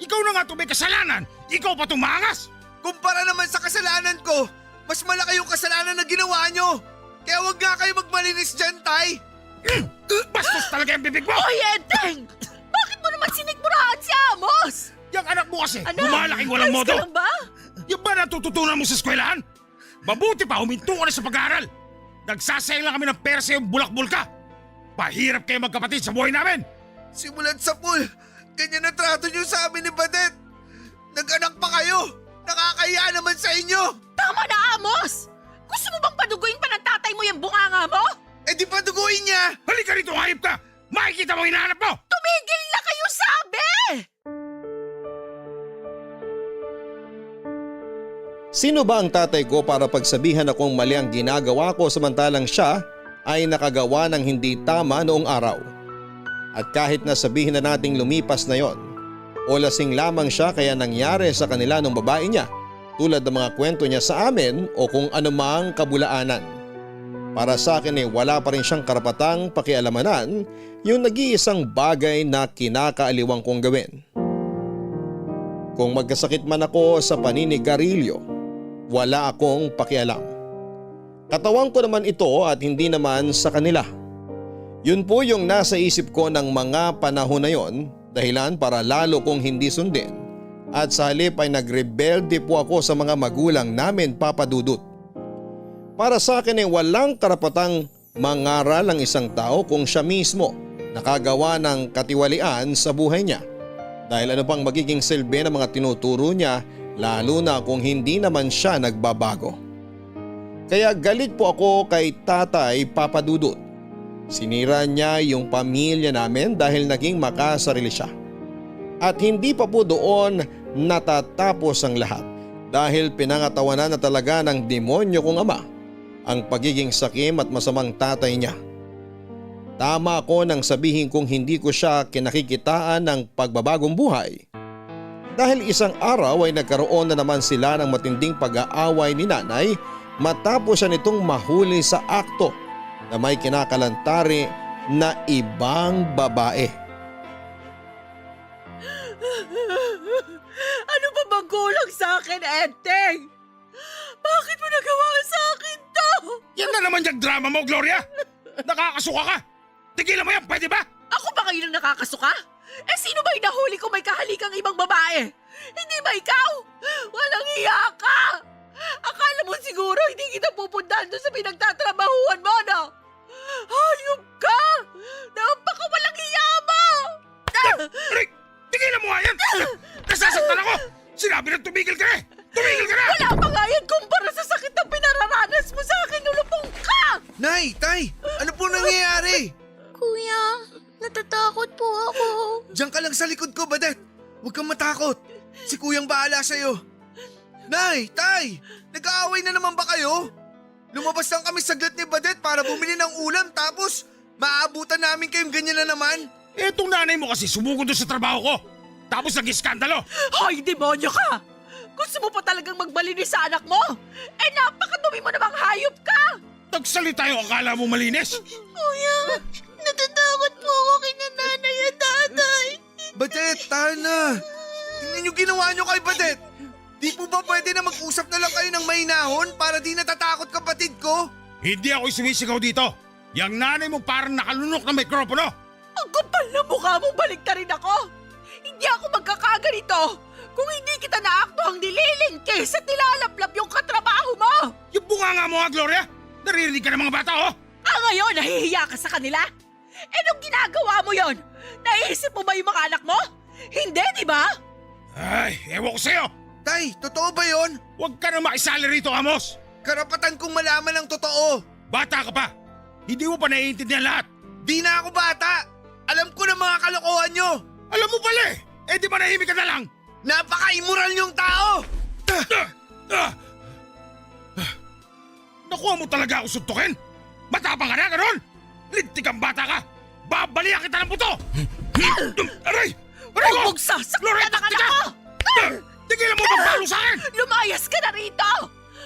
Ikaw na nga itong may kasalanan, ikaw pa itong maangas! Kumpara naman sa kasalanan ko, mas malaki yung kasalanan na ginawa niyo. Kaya wag nga kayo magmalinis dyan, Tay. Bastos talaga yung bibig mo! Hoy, Enteng! Bakit mo naman sinigmurahan si Amos? Yung anak mo kasi, Anak, lumalaking walang ayos modo! ka lang ba? Yung ba natututunan mo sa eskwelahan? Mabuti pa, huminto ka na sa pag-aaral! Nagsasayang lang kami ng pera sa iyong bulak-bul ka! Pahirap kayo magkapatid sa buhay namin! Simulat sa pool, ganyan na trato niyo sa amin ni Badet. Nag-anak pa kayo. Nakakahiya naman sa inyo. Tama na, Amos! Gusto mo bang paduguin pa ng tatay mo yung bunganga mo? Eh di pa duguin niya. Halika rito, hayop ka! Makikita mo ang hinahanap mo! Tumigil na kayo, sabi! Sino ba ang tatay ko para pagsabihan akong mali ang ginagawa ko samantalang siya ay nakagawa ng hindi tama noong araw? At kahit na sabihin na nating lumipas na yon, o lasing lamang siya kaya nangyari sa kanila ng babae niya tulad ng mga kwento niya sa amin o kung anumang kabulaanan. Para sa akin ay wala pa rin siyang karapatang pakialamanan yung nag-iisang bagay na kinakaaliwang kong gawin. Kung magkasakit man ako sa paninigarilyo, wala akong pakialam. Katawan ko naman ito at hindi naman sa kanila. Yun po yung nasa isip ko ng mga panahon na yon, dahilan para lalo kong hindi sundin at sa halip ay nagrebelde po ako sa mga magulang namin, Papa Dudut. Para sa akin ay walang karapatang mangaral ang isang tao kung siya mismo nakagawa ng katiwalian sa buhay niya. Dahil ano pang magiging silbi ng mga tinuturo niya, lalo na kung hindi naman siya nagbabago. Kaya galit po ako kay Tatay, Papa Dudut. Sinira niya yung pamilya namin dahil naging makasarili siya. At hindi pa po doon natatapos ang lahat dahil pinangatawanan na talaga ng demonyo kong ama ang pagiging sakim at masamang tatay niya. Tama ako nang sabihin kong hindi ko siya kinakikitaan ng pagbabagong buhay. Dahil isang araw ay nagkaroon na naman sila ng matinding pag-aaway ni nanay matapos siya nitong mahuli sa akto na may kinakalantari na ibang babae. Ano ba bang kulang sa akin, Enteng? Bakit mo nagawa sa akin to? Yan na naman yung drama mo, Gloria! Nakakasuka ka! Tigilan mo yan, pwede ba? Ako ba kayo nang nakakasuka? Eh sino ba yung nahuli kung may kahalikang ibang babae? Hindi ba ikaw? Walang iya ka! Akala mo siguro hindi kita pupuntahan doon sa pinagtatrabahuan mo, no? Hayop ka! Napakawalang iya mo! Aray! Tigilan mo nga yan! Nasasaktan ako! Sinabi na tumigil ka na! Tumigil ka na! Wala pa nga yan kumpara sa sakit na pinararanas mo sa akin, ulupong ka! Nay, Tay, ano po nangyayari? Kuya, natatakot po ako. Diyan ka lang sa likod ko, Badet. Huwag kang matakot. Si Kuyang bahala sa'yo. Nay, Tay, nag-aaway na naman ba kayo? Lumabas lang kami saglit ni Badet para bumili ng ulam tapos maaabutan namin kayong ganyan na naman. Etong nanay mo kasi sumugod doon sa trabaho ko. Tapos nag-iskandalo. Hoy, demonyo ka! Gusto mo pa talagang magbalinis sa anak mo? Eh napakadumi mo namang hayop ka! Nagsalita yung akala mo malinis. Kuya, natatakot po ako kina nanay at tatay. Badet, tahan na. Tingnan niyo ginawa niyo kay Badet. Di po ba pwede na mag-usap na lang kayo ng mainahon para di natatakot kapatid ko? Hindi ako sumisigaw dito. Yang nanay mo parang nakalunok ng mikropono. Ang kapal na mukha mong baliktarin ako! Hindi ako magkakaganito kung hindi kita naaktuhang nililingkis at nilalaplap yung katrabaho mo! Yung bunganga mo ha, Gloria. Naririnig ka ng mga bata, oh. Ngayon, nahihiya ka sa kanila? Eh, nung ginagawa mo yon, naisip mo ba yung mga anak mo? Hindi, di ba? Ay, ewan ko sa'yo. Tay, totoo ba yon? Huwag ka na makisali rito, Amos. Karapatan kong malaman ang totoo. Bata ka pa. Hindi mo pa naiintindihan lahat. Di na ako bata. Alam ko na mga kalokohan nyo. Alam mo pala eh. Eh di manahimik ka na lang. Napaka-immoral yung tao. Nakuha mo talaga ako suntukin? Matapang ka na, ganon? Lintik ang bata ka. Babalihan kita ng buto. Aray! Aray ko! Huwag sasaktan ang anak ko! Tigilan mo magpalo sa akin! Lumayas ka na rito!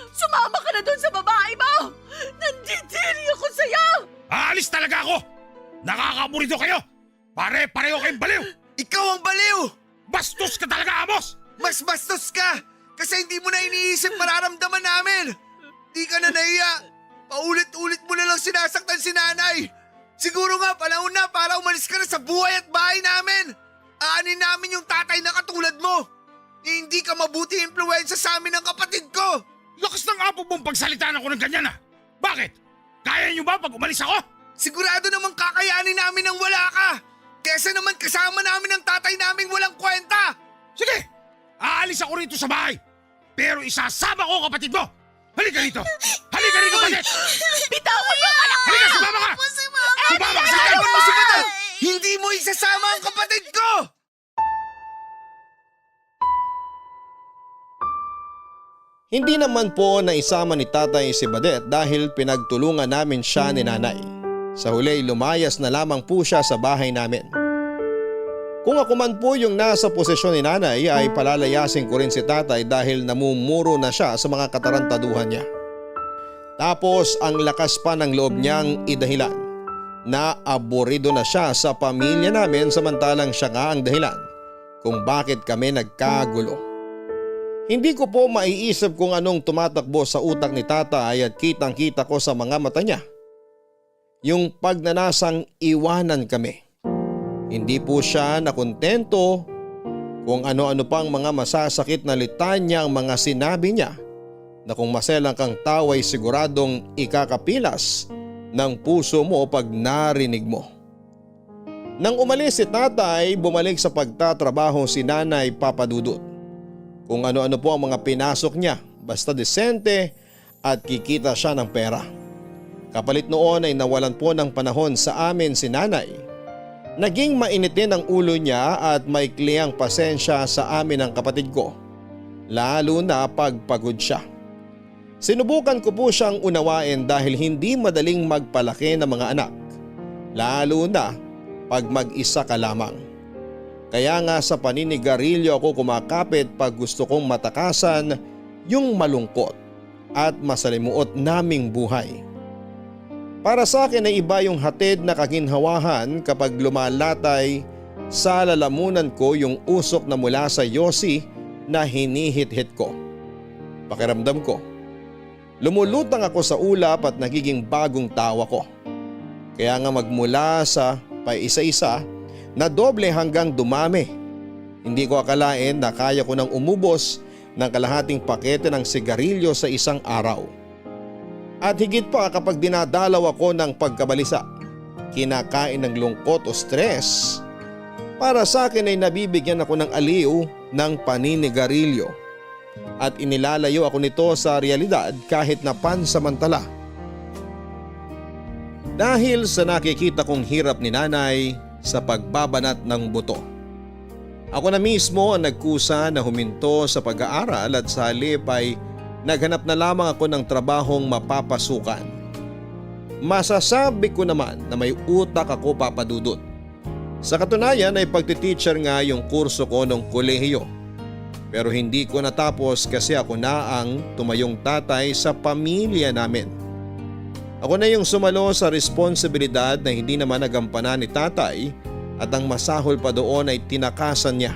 Sumama ka na doon sa babae mo! Nandidiri ako sa'yo! Aalis talaga ako! Nakakaburito kayo! Pare-pareho kayong baliw! Ikaw ang baliw. Bastos ka talaga, Amos! Mas bastos ka. Kasi hindi mo na iniisip mararamdaman namin. Di ka na nahiya. Paulit-ulit mo na lang sinasaktan si nanay. Siguro nga panahon na para umalis ka na sa buhay at bahay namin. Aanin namin yung tatay na katulad mo. Hindi ka mabuti impluwensya sa amin ng kapatid ko. Lakas ng apo mong pagsalitaan ako ng ganyan ah! Bakit? Kaya niyo ba pag umalis ako? Sigurado namang kakayanin namin ang wala ka. Kesa naman kasama namin ang tatay naming walang kwenta. Sige! Aalis ako rito sa bahay. Pero isasama ko kapatid mo. Halika rito! Halika rito, Badet! Bitawan mo ang anak ko! Halika, sumama ka! Sumama ka sa akin! Ano mo si Badet? Hindi mo isasama ang kapatid ko! Hindi naman po naisama ni tatay si Badet dahil pinagtulungan namin siya ni nanay. Sa huli lumayas na lamang po siya sa bahay namin. Kung ako man po yung nasa posisyon ni nanay ay palalayasin ko rin si tatay dahil namumuro na siya sa mga katarantaduhan niya. Tapos ang lakas pa ng loob niyang idahilan na aborido na siya sa pamilya namin samantalang siya nga ang dahilan kung bakit kami nagkagulo. Hindi ko po maiisip kung anong tumatakbo sa utak ni tatay at kitang-kita ko sa mga mata niya. yung pagnanasang iwanan kami. Hindi po siya nakontento kung ano-ano pang mga masasakit na litanya ang mga sinabi niya na kung maselang kang tao ay siguradong ikakapilas ng puso mo pag narinig mo. Nang umalis si tatay, bumalik sa pagtatrabaho si Nanay Papadudut. Kung ano-ano po ang mga pinasok niya, basta desente at kikita siya ng pera. Kapalit noon ay nawalan po ng panahon sa amin si Nanay. Naging mainitin ang ulo niya at maikli ang pasensya sa amin ng kapatid ko, lalo na pagpagod siya. Sinubukan ko po siyang unawain dahil hindi madaling magpalaki ng mga anak, lalo na pag mag-isa ka lamang. Kaya nga sa paninigarilyo ako kumakapit pag gusto kong matakasan yung malungkot at masalimuot naming buhay. Para sa akin ay iba yung hatid na kaginhawahan kapag lumalatay sa lalamunan ko yung usok na mula sa yosi na hinihit-hit ko. Pakiramdam ko, lumulutang ako sa ulap at nagiging bagong tao ako. Kaya nga magmula sa paisa-isa na doble hanggang dumami. Hindi ko akalain na kaya ko nang umubos ng kalahating pakete ng sigarilyo sa isang araw. At higit pa kapag dinadalaw ako ng pagkabalisa, kinakain ng lungkot o stress. Para sa akin ay nabibigyan ako ng aliw ng paninigarilyo at inilalayo ako nito sa realidad kahit na pansamantala. Dahil sa nakikita kong hirap ni Nanay sa pagbabanat ng buto. Ako na mismo ang nagkusa na huminto sa pag-aaral at sa halip ay naghanap na lamang ako ng trabahong mapapasukan. Masasabi ko naman na may utak ako, Papadudut. Sa katunayan ay pagtiteacher nga yung kurso ko nung kolehiyo. Pero hindi ko natapos kasi ako na ang tumayong tatay sa pamilya namin. Ako na yung sumalo sa responsibilidad na hindi naman nagampanan ni tatay at ang masahol pa doon ay tinakasan niya.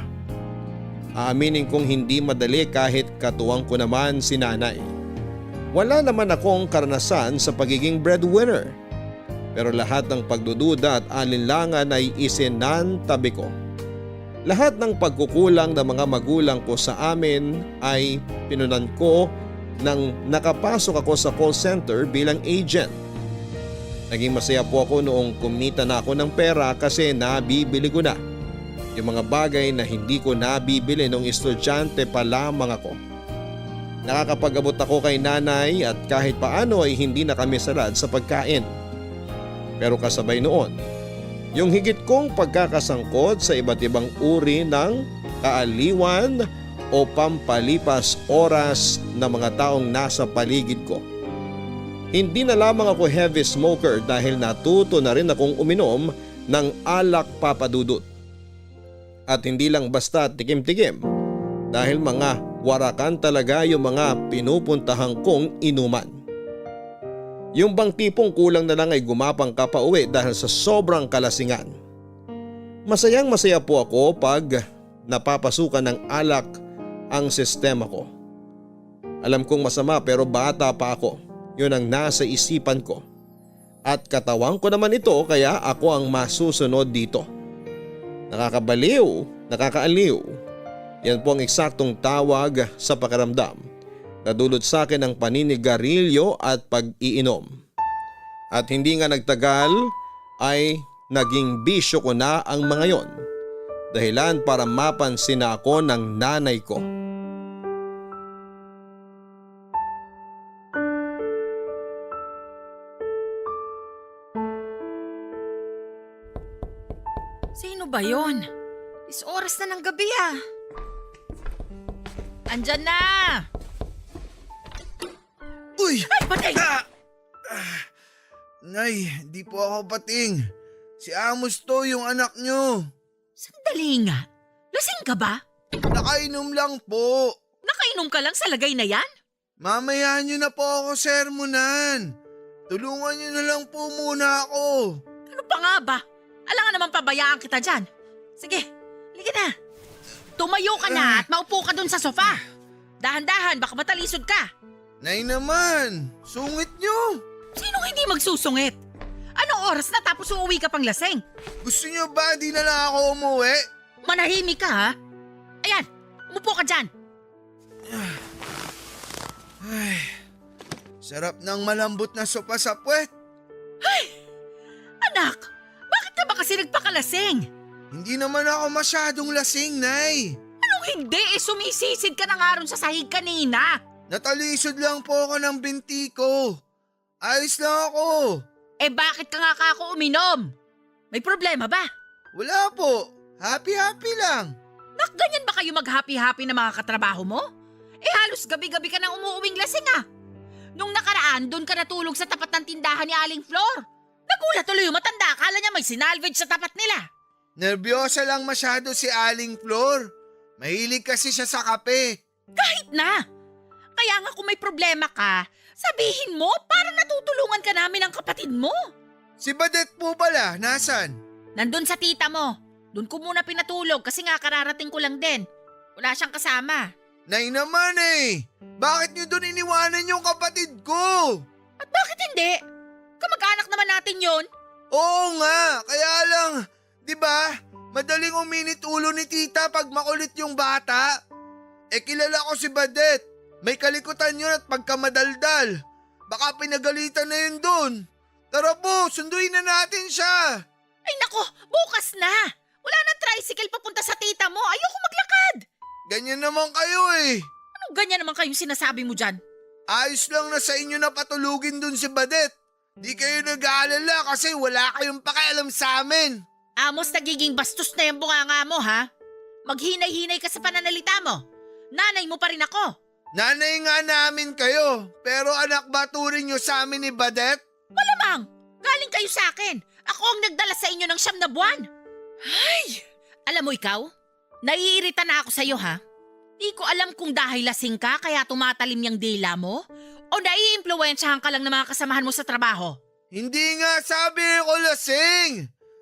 Aaminin kong hindi madali kahit katuwang ko naman si Nanay. Wala naman akong karanasan sa pagiging breadwinner. Pero lahat ng pagdududa at alinlangan ay isinantabi ko. Lahat ng pagkukulang ng mga magulang ko sa amin ay pinunan ko nang nakapasok ako sa call center bilang agent. Naging masaya po ako noong kumita na ako ng pera kasi nabibili ko na yung mga bagay na hindi ko nabibili nung estudyante pa lamang ako. Nakakapag-abot ako kay Nanay at kahit paano ay hindi na kami salad sa pagkain. Pero kasabay noon, yung higit kong pagkakasangkot sa iba't ibang uri ng kaaliwan o pampalipas oras ng mga taong nasa paligid ko. Hindi na lamang ako heavy smoker dahil natuto na rin akong uminom ng alak, Papadudut. At hindi lang basta tikim-tikim dahil mga warakan talaga yung mga pinupuntahan kong inuman. Yung bang tipong kulang na lang ay gumapang ka pa uwi dahil sa sobrang kalasingan. Masayang masaya po ako pag napapasukan ng alak ang sistema ko. Alam kong masama pero bata pa ako. Yun ang nasa isipan ko. At katawan ko naman ito kaya ako ang masusunod dito. Nakakabaliw, nakakaaliw. Yan po ang eksaktong tawag sa pakiramdam na dulot sa akin ng paninigarilyo at pag-iinom. At hindi nga nagtagal ay naging bisyo ko na ang mga yon. Dahilan para mapansin na ako ng nanay ko. Sino ba yon? Is oras na ng gabi ah. Andyan na! Uy! Ay, patay! Nay, di po ako pating. Si Amos to, yung anak nyo. Sandali nga. Lasing ka ba? Nakainom lang po. Nakainom ka lang sa lagay na yan? Mamaya nyo na po ako sermonan. Tulungan nyo na lang po muna ako. Ano pa nga ba? Alangan naman pabayaan kita dyan. Sige, halika na. Tumayo ka na at maupo ka dun sa sofa. Dahan-dahan, baka matalisod ka. Nay naman, sungit nyo. Sinong hindi magsusungit? Anong oras na tapos uuwi ka pang lasing? Gusto niyo ba di na lang ako umuwi? Manahimik ka ha? Ayan, umupo ka dyan. Ay, sarap ng malambot na sopa sa puwet. Anak, bakit ka ba kasi nagpakalasing? Hindi naman ako masyadong lasing, Nay. Anong hindi? Sumisisid ka na nga ron sa sahig kanina. Natalisod lang po ako ng binti ko. Ayos lang ako. Bakit ka nga kako uminom? May problema ba? Wala po. Happy-happy lang. Nak, ganyan ba kayo mag-happy-happy na mga katrabaho mo? Halos gabi-gabi ka nang umuuwing lasing ah. Nung nakaraan, doon ka natulog sa tapat ng tindahan ni Aling Flor. Nagulat tuloy yung matanda, akala niya may sinalvage sa tapat nila. Nervyosa lang masyado si Aling Flor. Mahilig kasi siya sa kape. Kahit na. Kaya nga kung may problema ka, sabihin mo para natutulungan ka namin ng kapatid mo. Si Badet po pala, nasan? Nandun sa tita mo. Doon ko muna pinatulog kasi nga kararating ko lang din. Wala siyang kasama. Nay naman eh. Bakit niyo doon iniwanan yung kapatid ko? At bakit hindi? Kamag-anak naman natin yon. Oo nga, kaya lang, di ba? Madaling uminit ulo ni tita pag makulit yung bata. Kilala ko si Badet. May kalikutan yun at pagkamadaldal. Baka pinagalitan na yun doon. Tara po, sunduin na natin siya. Ay nako, bukas na. Wala nang tricycle papunta sa tita mo. Ayoko maglakad. Ganyan naman kayo eh. Anong ganyan naman kayong sinasabi mo dyan? Ayos lang na sa inyo na patulugin dun si Badet. Di kayo nag-aalala kasi wala kayong pakialam sa amin. Amos, nagiging bastos na yung bunganga mo ha? Maghinay-hinay ka sa pananalita mo. Nanay mo pa rin ako. Nanay nga namin kayo, pero anak ba turing nyo sa amin ni Badet? Malamang, galing kayo sa akin. Ako ang nagdala sa inyo ng 9 na buwan. Ay! Alam mo ikaw, naiirita na ako sa'yo ha. Di ko alam kung dahil lasing ka kaya tumatalim yung dila mo o naiimpluwensyahan ka lang ng mga kasamahan mo sa trabaho. Hindi nga sabi ko lasing.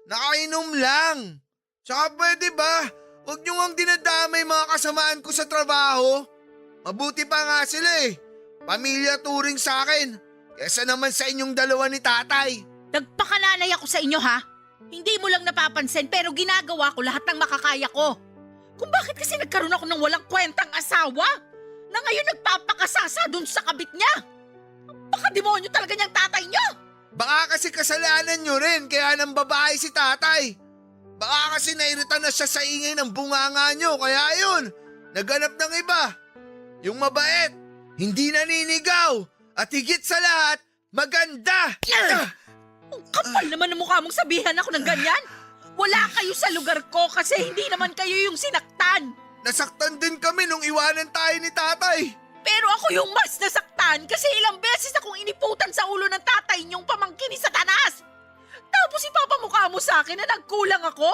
Nakainom lang. Tsaka pwede ba, huwag nyo ang dinadamay mga kasamaan ko sa trabaho. Mabuti pa nga sila eh. Pamilya turing sa akin. Kesa naman sa inyong dalawa ni tatay. Nagpakananay ako sa inyo ha. Hindi mo lang napapansin pero ginagawa ko lahat ng makakaya ko. Kung bakit kasi nagkaroon ako ng walang kwentang asawa na ngayon nagpapakasasa dun sa kabit niya. Baka demonyo talaga niyang tatay niyo. Baka kasi kasalanan nyo rin kaya nang babae si tatay. Baka kasi nairita na siya sa ingay ng bunganga nyo kaya yun, naghanap ng iba. Yung mabait, hindi naninigaw at higit sa lahat, maganda. Ang kapal naman ng mukha mong sabihan ako ng ganyan. Wala kayo sa lugar ko kasi hindi naman kayo yung sinaktan. Nasaktan din kami nung iwanan tayo ni tatay. Pero ako yung mas nasaktan kasi ilang beses akong iniputan sa ulo ng tatay niyong pamangkin ni Satanas. Tapos ipapamukha mo sa akin na nagkulang ako?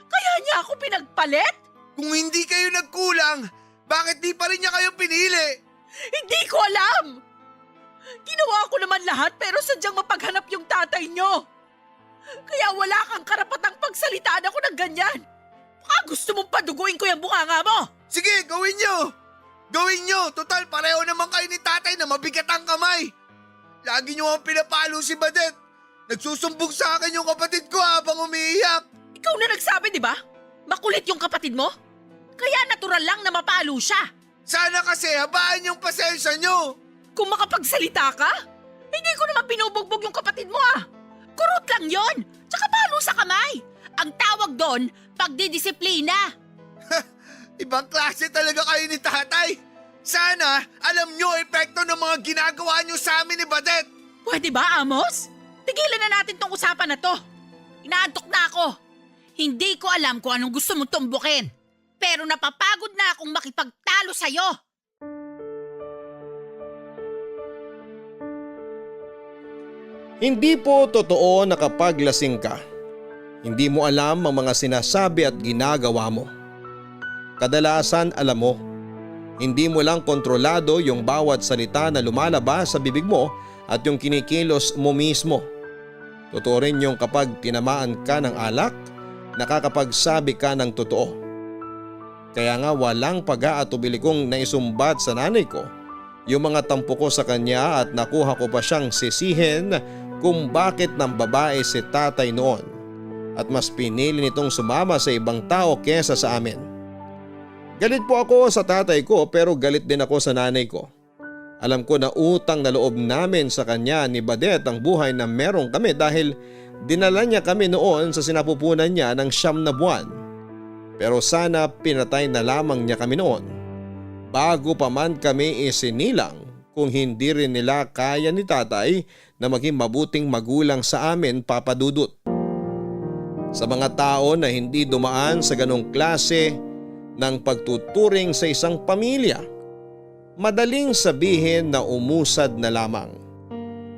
Kaya niya ako pinagpalit? Kung hindi kayo nagkulang, bakit di pa rin niya kayo pinili? Hindi ko alam. Ginawa ko naman lahat pero sadyang mapaghanap yung tatay niyo. Kaya wala kang karapatang pagsalitaan ako ng ganyan. Baka gusto mong paduguin ko yung bunganga mo. Sige, gawin nyo. Gawin nyo. Total, pareho naman kayo ni tatay na mabigat ang kamay. Lagi nyo ang pinapalo si Badet. Nagsusumbog sa akin yung kapatid ko habang umiiyak. Ikaw na nagsabi, di ba? Makulit yung kapatid mo. Kaya natural lang na mapalo siya. Sana kasi habaan yung pasensya nyo. Kung makapagsalita ka, hindi ko naman binubugbog yung kapatid mo ah. Kurot lang yon, tsaka palo sa kamay. Ang tawag doon, pagdidisiplina. Ibang klase talaga kayo ni tatay. Sana alam nyo epekto ng mga ginagawa nyo sa amin ni Badet. Pwede ba, Amos? Tigilan na natin tong usapan na to. Inaantok na ako. Hindi ko alam kung anong gusto mong tumbukin. Pero napapagod na akong makipagtalo sa'yo. Hindi po totoo na kapag lasing ka, hindi mo alam ang mga sinasabi at ginagawa mo. Kadalasan alam mo, hindi mo lang kontrolado yung bawat salita na lumalabas sa bibig mo at yung kinikilos mo mismo. Totoo rin yung kapag tinamaan ka ng alak, nakakapagsabi ka ng totoo. Kaya nga walang pag-aatubili kong naisumbat sa nanay ko yung mga tampo ko sa kanya at nakuha ko pa siyang sisihin kung bakit nang babae si tatay noon at mas pinili nitong sumama sa ibang tao kesa sa amin. Galit po ako sa tatay ko pero galit din ako sa nanay ko. Alam ko na utang na loob namin sa kanya ni Badet ang buhay na meron kami dahil dinala niya kami noon sa sinapupunan niya ng 9 na buwan. Pero sana pinatay na lamang niya kami noon bago pa man kami isinilang kung hindi rin nila kaya ni tatay na maging mabuting magulang sa amin, Papa Dudut. Sa mga tao na hindi dumaan sa ganong klase ng pagtuturing sa isang pamilya, madaling sabihin na umusad na lamang,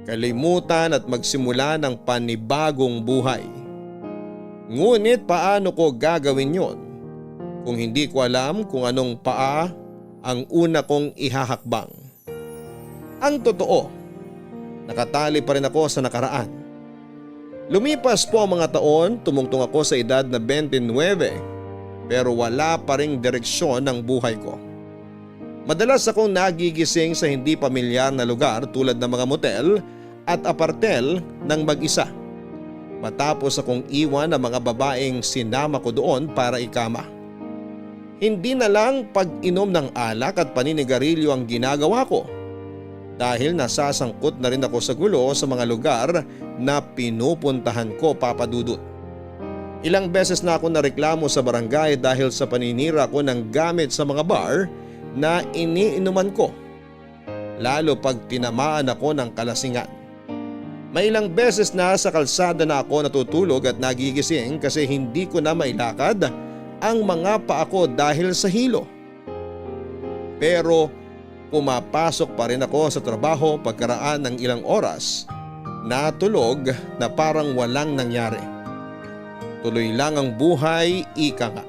kalimutan at magsimula ng panibagong buhay. Ngunit paano ko gagawin yon kung hindi ko alam kung anong paa ang una kong ihahakbang? Ang totoo, nakatali pa rin ako sa nakaraan. Lumipas po ang mga taon, tumungtong ako sa edad na 29 pero wala pa ring direksyon ng buhay ko. Madalas akong nagigising sa hindi pamilyar na lugar tulad ng mga motel at apartel ng mag-isa. Matapos akong iwan ang mga babaeng sinama ko doon para ikama. Hindi na lang pag-inom ng alak at paninigarilyo ang ginagawa ko dahil nasasangkot na rin ako sa gulo sa mga lugar na pinupuntahan ko, Papa Dudut. Ilang beses na ako nareklamo sa barangay dahil sa paninira ko ng gamit sa mga bar na iniinuman ko, lalo pag tinamaan ako ng kalasingan. May ilang beses na sa kalsada na ako natutulog at nagigising kasi hindi ko na mailakad ang mga paa ko dahil sa hilo. Pero pumapasok pa rin ako sa trabaho pagkaraan ng ilang oras, natulog na parang walang nangyari. Tuloy lang ang buhay, ika nga.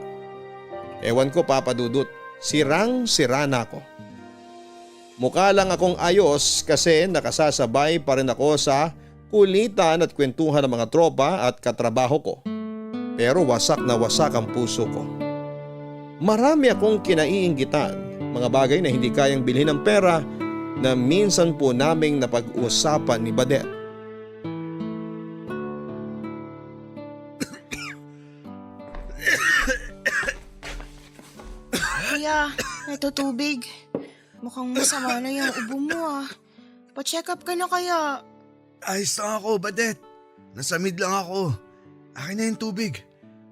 Ewan ko, Papa Dudut, sirang-sira na ako. Mukha lang akong ayos kasi nakasasabay pa rin ako sa kulitan at kwentuhan ng mga tropa at katrabaho ko. Pero wasak na wasak ang puso ko. Marami akong kinaiinggitan, mga bagay na hindi kayang bilhin ng pera na minsan po naming napag-usapan ni Badet. Kuya, ito tubig. Mukhang masama na yung ubo mo ah. Pa-check up ka na kaya. Ayos lang ako, Badet. Nasamid lang ako. Akin na yung tubig.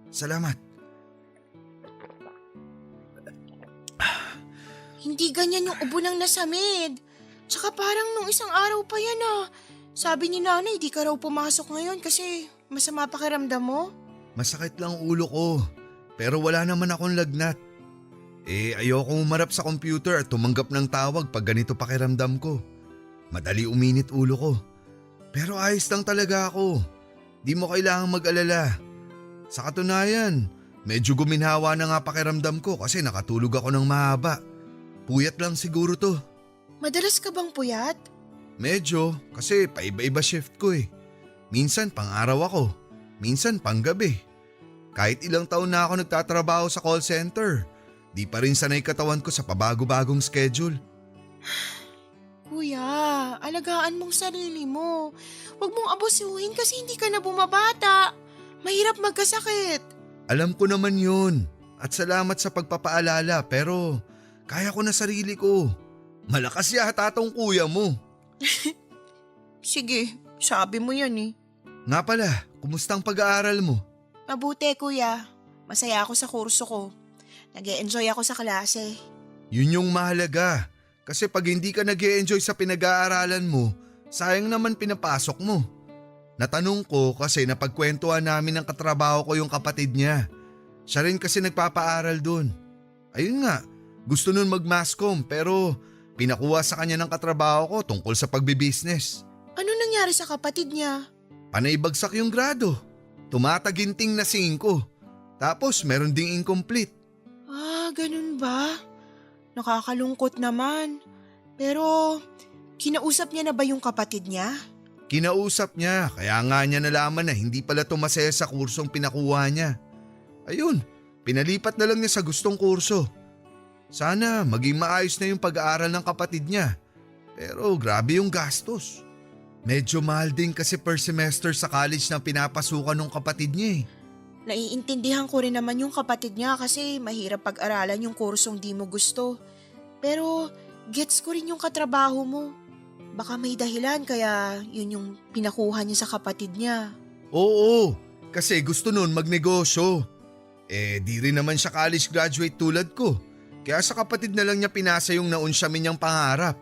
Salamat. Hindi ganyan yung ubo ng nasamid. Tsaka parang nung isang araw pa yan ah. Sabi ni nanay di ka raw pumasok ngayon kasi masama pakiramdam mo. Masakit lang ulo ko. Pero wala naman akong lagnat. Ayokong umarap sa computer at tumanggap ng tawag pag ganito pakiramdam ko. Madali uminit ulo ko. Pero ayos lang talaga ako. Di mo kailangang mag-alala. Sa katunayan, medyo guminhawa na nga pakiramdam ko kasi nakatulog ako ng mahaba. Puyat lang siguro to. Madalas ka bang puyat? Medyo, kasi paiba-iba shift ko eh. Minsan pang-araw ako, minsan pang-gabi. Kahit ilang taon na ako nagtatrabaho sa call center, di pa rin sanay katawan ko sa pabago-bagong schedule. Kuya, alagaan mong sarili mo. Huwag mong abusuhin kasi hindi ka na bumabata. Mahirap magkasakit. Alam ko naman yun at salamat sa pagpapaalala pero kaya ko na sarili ko. Malakas yata tong kuya mo. Sige, sabi mo yan eh. Nga pala, kumusta ang pag-aaral mo? Mabuti kuya. Masaya ako sa kurso ko. Nag-e-enjoy ako sa klase. Yun yung mahalaga. Kasi pag hindi ka nag-e-enjoy sa pinag-aaralan mo, sayang naman pinapasok mo. Natanong ko kasi napagkwentuhan namin ng katrabaho ko yung kapatid niya. Siya rin kasi nagpapaaral dun. Ayun nga, gusto nun mag-masscom pero pinakuha sa kanya ng katrabaho ko tungkol sa pagbibusiness. Ano nangyari sa kapatid niya? Panay bagsak yung grado. Tumataginting na 5. Tapos meron ding incomplete. Ah, ganun ba? Nakakalungkot naman. Pero kinausap niya na ba yung kapatid niya? Kinausap niya kaya nga niya nalaman na hindi pala tumasaya sa kursong pinakuha niya. Ayun, pinalipat na lang niya sa gustong kurso. Sana maging maayos na yung pag-aaral ng kapatid niya. Pero grabe yung gastos. Medyo mahal din kasi per semester sa college na pinapasukan ng kapatid niya eh. Naiintindihan ko rin naman yung kapatid niya kasi mahirap pag-aralan yung kursong di mo gusto. Pero gets ko rin yung katrabaho mo. Baka may dahilan kaya yun yung pinakuha niya sa kapatid niya. Oo, kasi gusto nun magnegosyo. Di rin naman siya college graduate tulad ko. Kaya sa kapatid na lang niya pinasa yung naunsyamin niyang pangarap.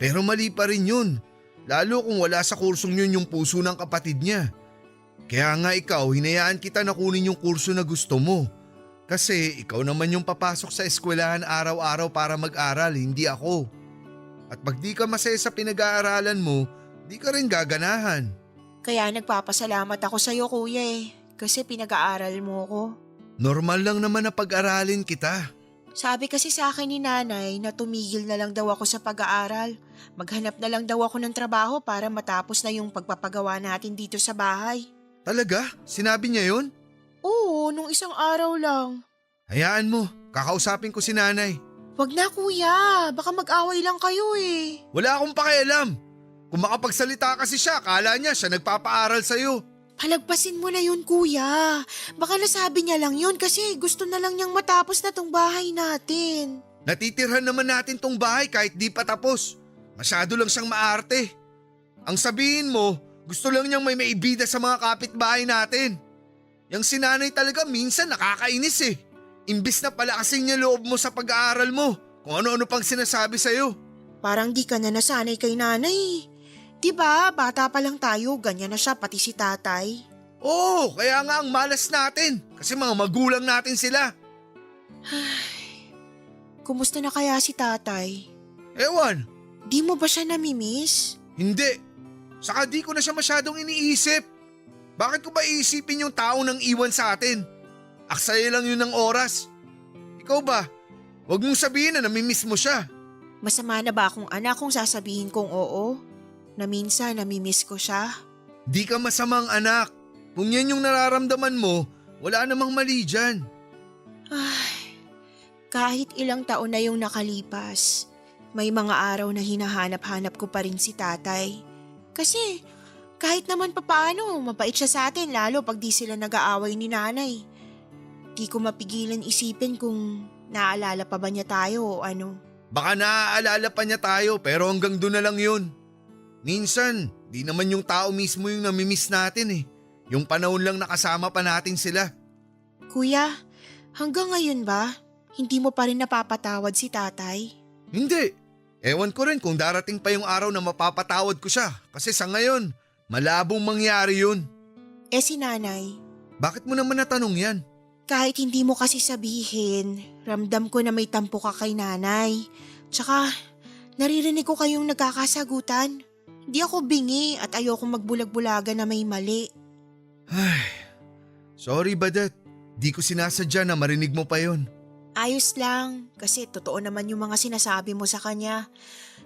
Pero mali pa rin yun. Lalo kung wala sa kursong yun yung puso ng kapatid niya. Kaya nga ikaw, hinayaan kita na kunin yung kurso na gusto mo. Kasi ikaw naman yung papasok sa eskwelahan araw-araw para mag-aral, hindi ako. At pag di ka masaya sa pinag-aaralan mo, di ka rin gaganahan. Kaya nagpapasalamat ako sa'yo kuya kasi pinag-aaral mo ko. Normal lang naman na pag-aralin kita. Sabi kasi sa akin ni nanay na tumigil na lang daw ako sa pag-aaral. Maghanap na lang daw ako ng trabaho para matapos na yung pagpapagawa natin dito sa bahay. Talaga? Sinabi niya yun? Oo, nung isang araw lang. Hayaan mo, kakausapin ko si nanay. Wag na kuya, baka mag-away lang kayo Wala akong pakialam. Kung makapagsalita kasi siya, akala niya siya nagpapaaral sa'yo. Palagpasin mo na yun kuya. Baka nasabi niya lang yun kasi gusto na lang niyang matapos na tong bahay natin. Natitirhan naman natin tong bahay kahit di pa tapos. Masyado lang siyang maarte. Ang sabihin mo, gusto lang niyang may maibida sa mga kapitbahay natin. Yang sinanay talaga minsan nakakainis Imbis na palakasin niya loob mo sa pag-aaral mo, kung ano-ano pang sinasabi sa'yo. Parang di ka na nasanay kay nanay. Diba, bata pa lang tayo, ganyan na siya pati si tatay. Oo, kaya nga ang malas natin kasi mga magulang natin sila. Kumusta na kaya si tatay? Ewan, Di mo ba siya namimiss? hindi. Saka di ko na siya masyadong iniisip. Bakit ko ba iisipin yung taong nang iwan sa atin? Aksaya lang yun ng oras. Ikaw ba? Huwag mong sabihin na namimiss mo siya. Masama na ba akong anak kung sasabihin kong oo? Na minsan namimiss ko siya? Di ka masamang anak. Kung yan yung nararamdaman mo, wala namang mali dyan. Kahit ilang taon na yung nakalipas, may mga araw na hinahanap-hanap ko pa rin si tatay. Kasi kahit naman papaano, mabait siya sa atin lalo pag di sila nag-aaway ni nanay. Di ko mapigilan isipin kung naaalala pa ba niya tayo o ano. Baka naaalala pa niya tayo pero hanggang doon na lang yun. Minsan, di naman yung tao mismo yung namimiss natin Yung panahon lang nakasama pa natin sila. Kuya, hanggang ngayon ba, hindi mo pa rin napapatawad si tatay? Hindi. Ewan ko rin kung darating pa yung araw na mapapatawad ko siya. Kasi sa ngayon, malabong mangyari yun. Si nanay? Bakit mo naman natanong yan? Kahit hindi mo kasi sabihin, ramdam ko na may tampo ka kay nanay. Tsaka, naririnig ko kayong nagkakasagutan. Hindi ako bingi at ayoko magbulag-bulaga na may mali. Ay, sorry Badet. Di ko sinasadya na marinig mo pa yon. Ayos lang, kasi totoo naman yung mga sinasabi mo sa kanya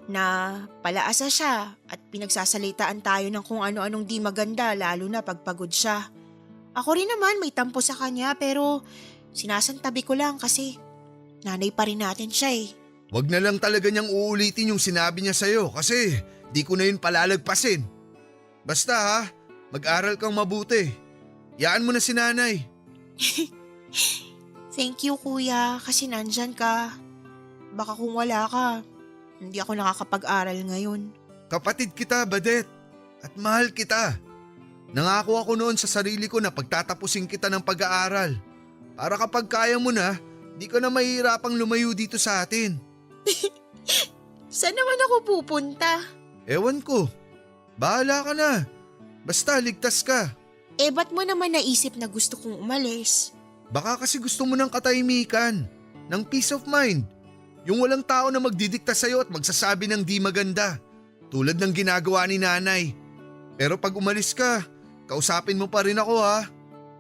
na palaasa siya at pinagsasalitaan tayo ng kung ano-anong di maganda lalo na pagpagod siya. Ako rin naman may tampo sa kanya pero sinasantabi ko lang kasi nanay pa rin natin siya Wag na lang talaga niyang uulitin yung sinabi niya sa'yo kasi di ko na yun palalagpasin. Basta mag-aral kang mabuti. Yaan mo na si nanay. Thank you kuya kasi nandyan ka. Baka kung wala ka, hindi ako nakakapag-aral ngayon. Kapatid kita, Badet. At mahal kita. Nangako ako noon sa sarili ko na pagtatapusin kita ng pag-aaral. Para kapag kaya mo na, di ka na mahihirapang lumayo dito sa atin. Saan naman ako pupunta? Ewan ko. Bahala ka na. Basta ligtas ka. Ba't mo naman naisip na gusto kong umalis? Baka kasi gusto mo ng katahimikan, ng peace of mind. Yung walang tao na magdidikta sa'yo at magsasabi ng di maganda. Tulad ng ginagawa ni nanay. Pero pag umalis ka, kausapin mo pa rin ako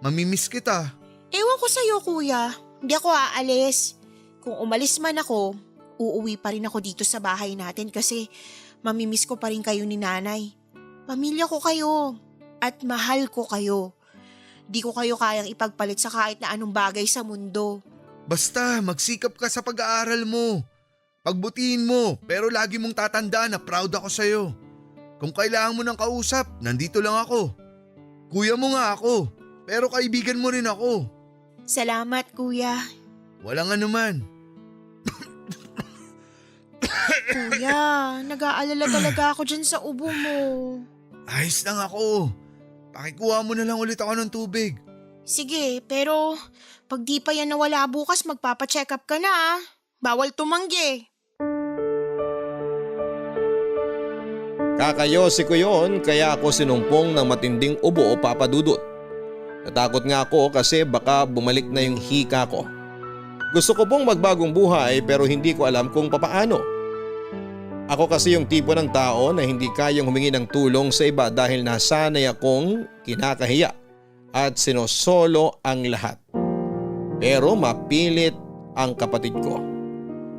Mamimiss kita. Ewan ko sa'yo kuya, hindi ako aalis. Kung umalis man ako, uuwi pa rin ako dito sa bahay natin kasi mamimiss ko pa rin kayo ni nanay. Pamilya ko kayo at mahal ko kayo. Di ko kayo kayang ipagpalit sa kahit na anong bagay sa mundo. Basta magsikap ka sa pag-aaral mo. Pagbutihin mo pero lagi mong tatandaan na proud ako sa'yo. Kung kailangan mo ng kausap, nandito lang ako. Kuya mo nga ako, pero kaibigan mo rin ako. Salamat, kuya. Walang anuman. Kuya, nag-aalala talaga ako dyan sa ubo mo. Ayos lang ako. Pakikuha mo na lang ulit ako ng tubig. Sige, pero pag di pa yan nawala bukas, magpapacheck up ka na ah. Bawal tumanggi. Kakayosi ko yon kaya ako sinumpong ng matinding ubo o papadudot. Natakot nga ako kasi baka bumalik na yung hika ko. Gusto ko pong magbagong buhay pero hindi ko alam kung papaano. Ako kasi yung tipo ng tao na hindi kayang humingi ng tulong sa iba dahil nasanay akong kinakahiya at sinosolo ang lahat. Pero mapilit ang kapatid ko.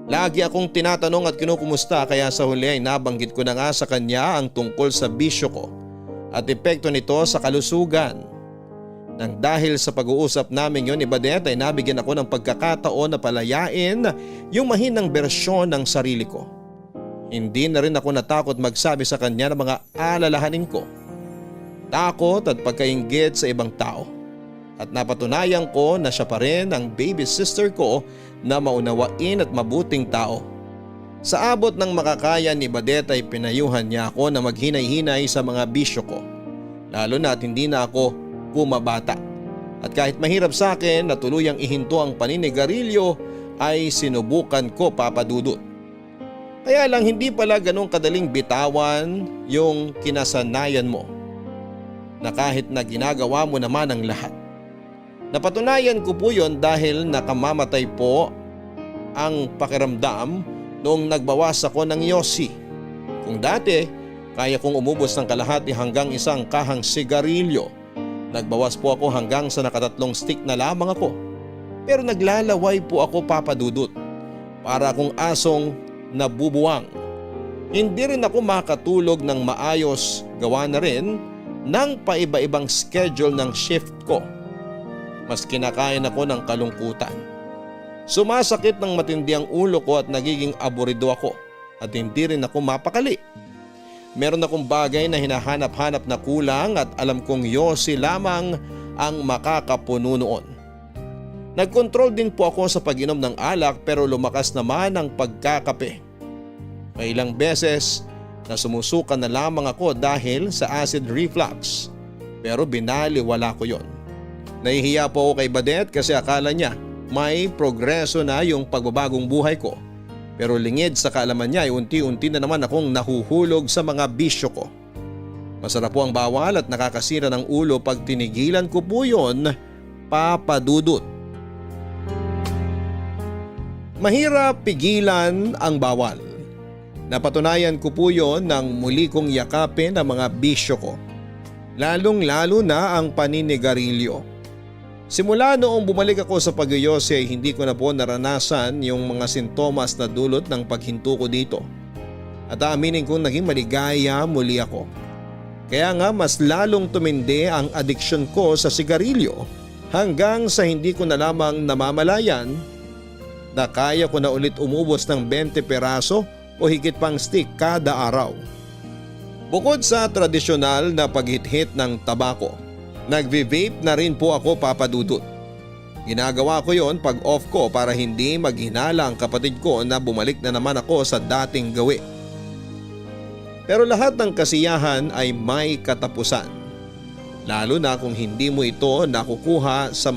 Lagi akong tinatanong at kinukumusta kaya sa huli ay nabanggit ko na nga sa kanya ang tungkol sa bisyo ko at epekto nito sa kalusugan. Nang dahil sa pag-uusap namin yon ni Badet ay nabigyan ako ng pagkakataon na palayain yung mahinang bersyon ng sarili ko. Hindi na rin ako natakot magsabi sa kanya ng mga alalahanin ko. Takot at pagkainggit sa ibang tao. At napatunayan ko na siya pa rin ang baby sister ko na maunawain at mabuting tao. Sa abot ng makakaya ni Badet ay pinayuhan niya ako na maghinay-hinay sa mga bisyo ko. Lalo na at hindi na ako pumabata. At kahit mahirap sa akin na tuluyang ihinto ang paninigarilyo ay sinubukan ko papadudot. Kaya lang hindi pala ganong kadaling bitawan yung kinasanayan mo na kahit na ginagawa mo naman ang lahat. Napatunayan ko po yon dahil nakamamatay po ang pakiramdam noong nagbawas ako ng yosi. Kung dati kaya kong umubos ng kalahati hanggang isang kahang sigarilyo, nagbawas po ako hanggang sa nakatatlong stick na lamang ako. Pero naglalaway po ako papadudot para akong asong nabubuwang. Hindi rin ako makatulog ng maayos, gawa na rin ng paiba-ibang schedule ng shift ko. Mas kinakain ako ng kalungkutan. Sumasakit ng matindi ang ulo ko at nagiging aburido ako at hindi rin ako mapakali. Meron akong bagay na hinahanap-hanap na kulang at alam kong yosi lamang ang makakapuno noon. Nagkontrol din po ako sa pag-inom ng alak pero lumakas naman ang pagkakape. May ilang beses na sumusuka na lamang ako dahil sa acid reflux pero binaliwala ko yon. Nahihiya po ako kay Badet kasi akala niya may progreso na yung pagbabagong buhay ko. Pero lingid sa kaalaman niya ay unti-unti na naman akong nahuhulog sa mga bisyo ko. Masarap po ang bawal at nakakasira ng ulo pag tinigilan ko po yon, papadudot. Mahirap pigilan ang bawal. Napatunayan ko po yon nang muli kong yakapin ang mga bisyo ko. Lalong-lalo na ang paninigarilyo. Simula noong bumalik ako sa pag-yosi ay hindi ko na po naranasan yung mga sintomas na dulot ng paghinto ko dito. At aaminin kong naging maligaya muli ako. Kaya nga mas lalong tumindi ang addiction ko sa sigarilyo hanggang sa hindi ko na lamang namamalayan na kaya ko na ulit umubos ng 20 peraso o higit pang stick kada araw. Bukod sa tradisyonal na paghit-hit ng tabako, nagvi-vape na rin po ako papadudot. Ginagawa ko yon pag off ko para hindi maghinala ang kapatid ko na bumalik na naman ako sa dating gawi. Pero lahat ng kasiyahan ay may katapusan. Lalo na kung hindi mo ito nakukuha sa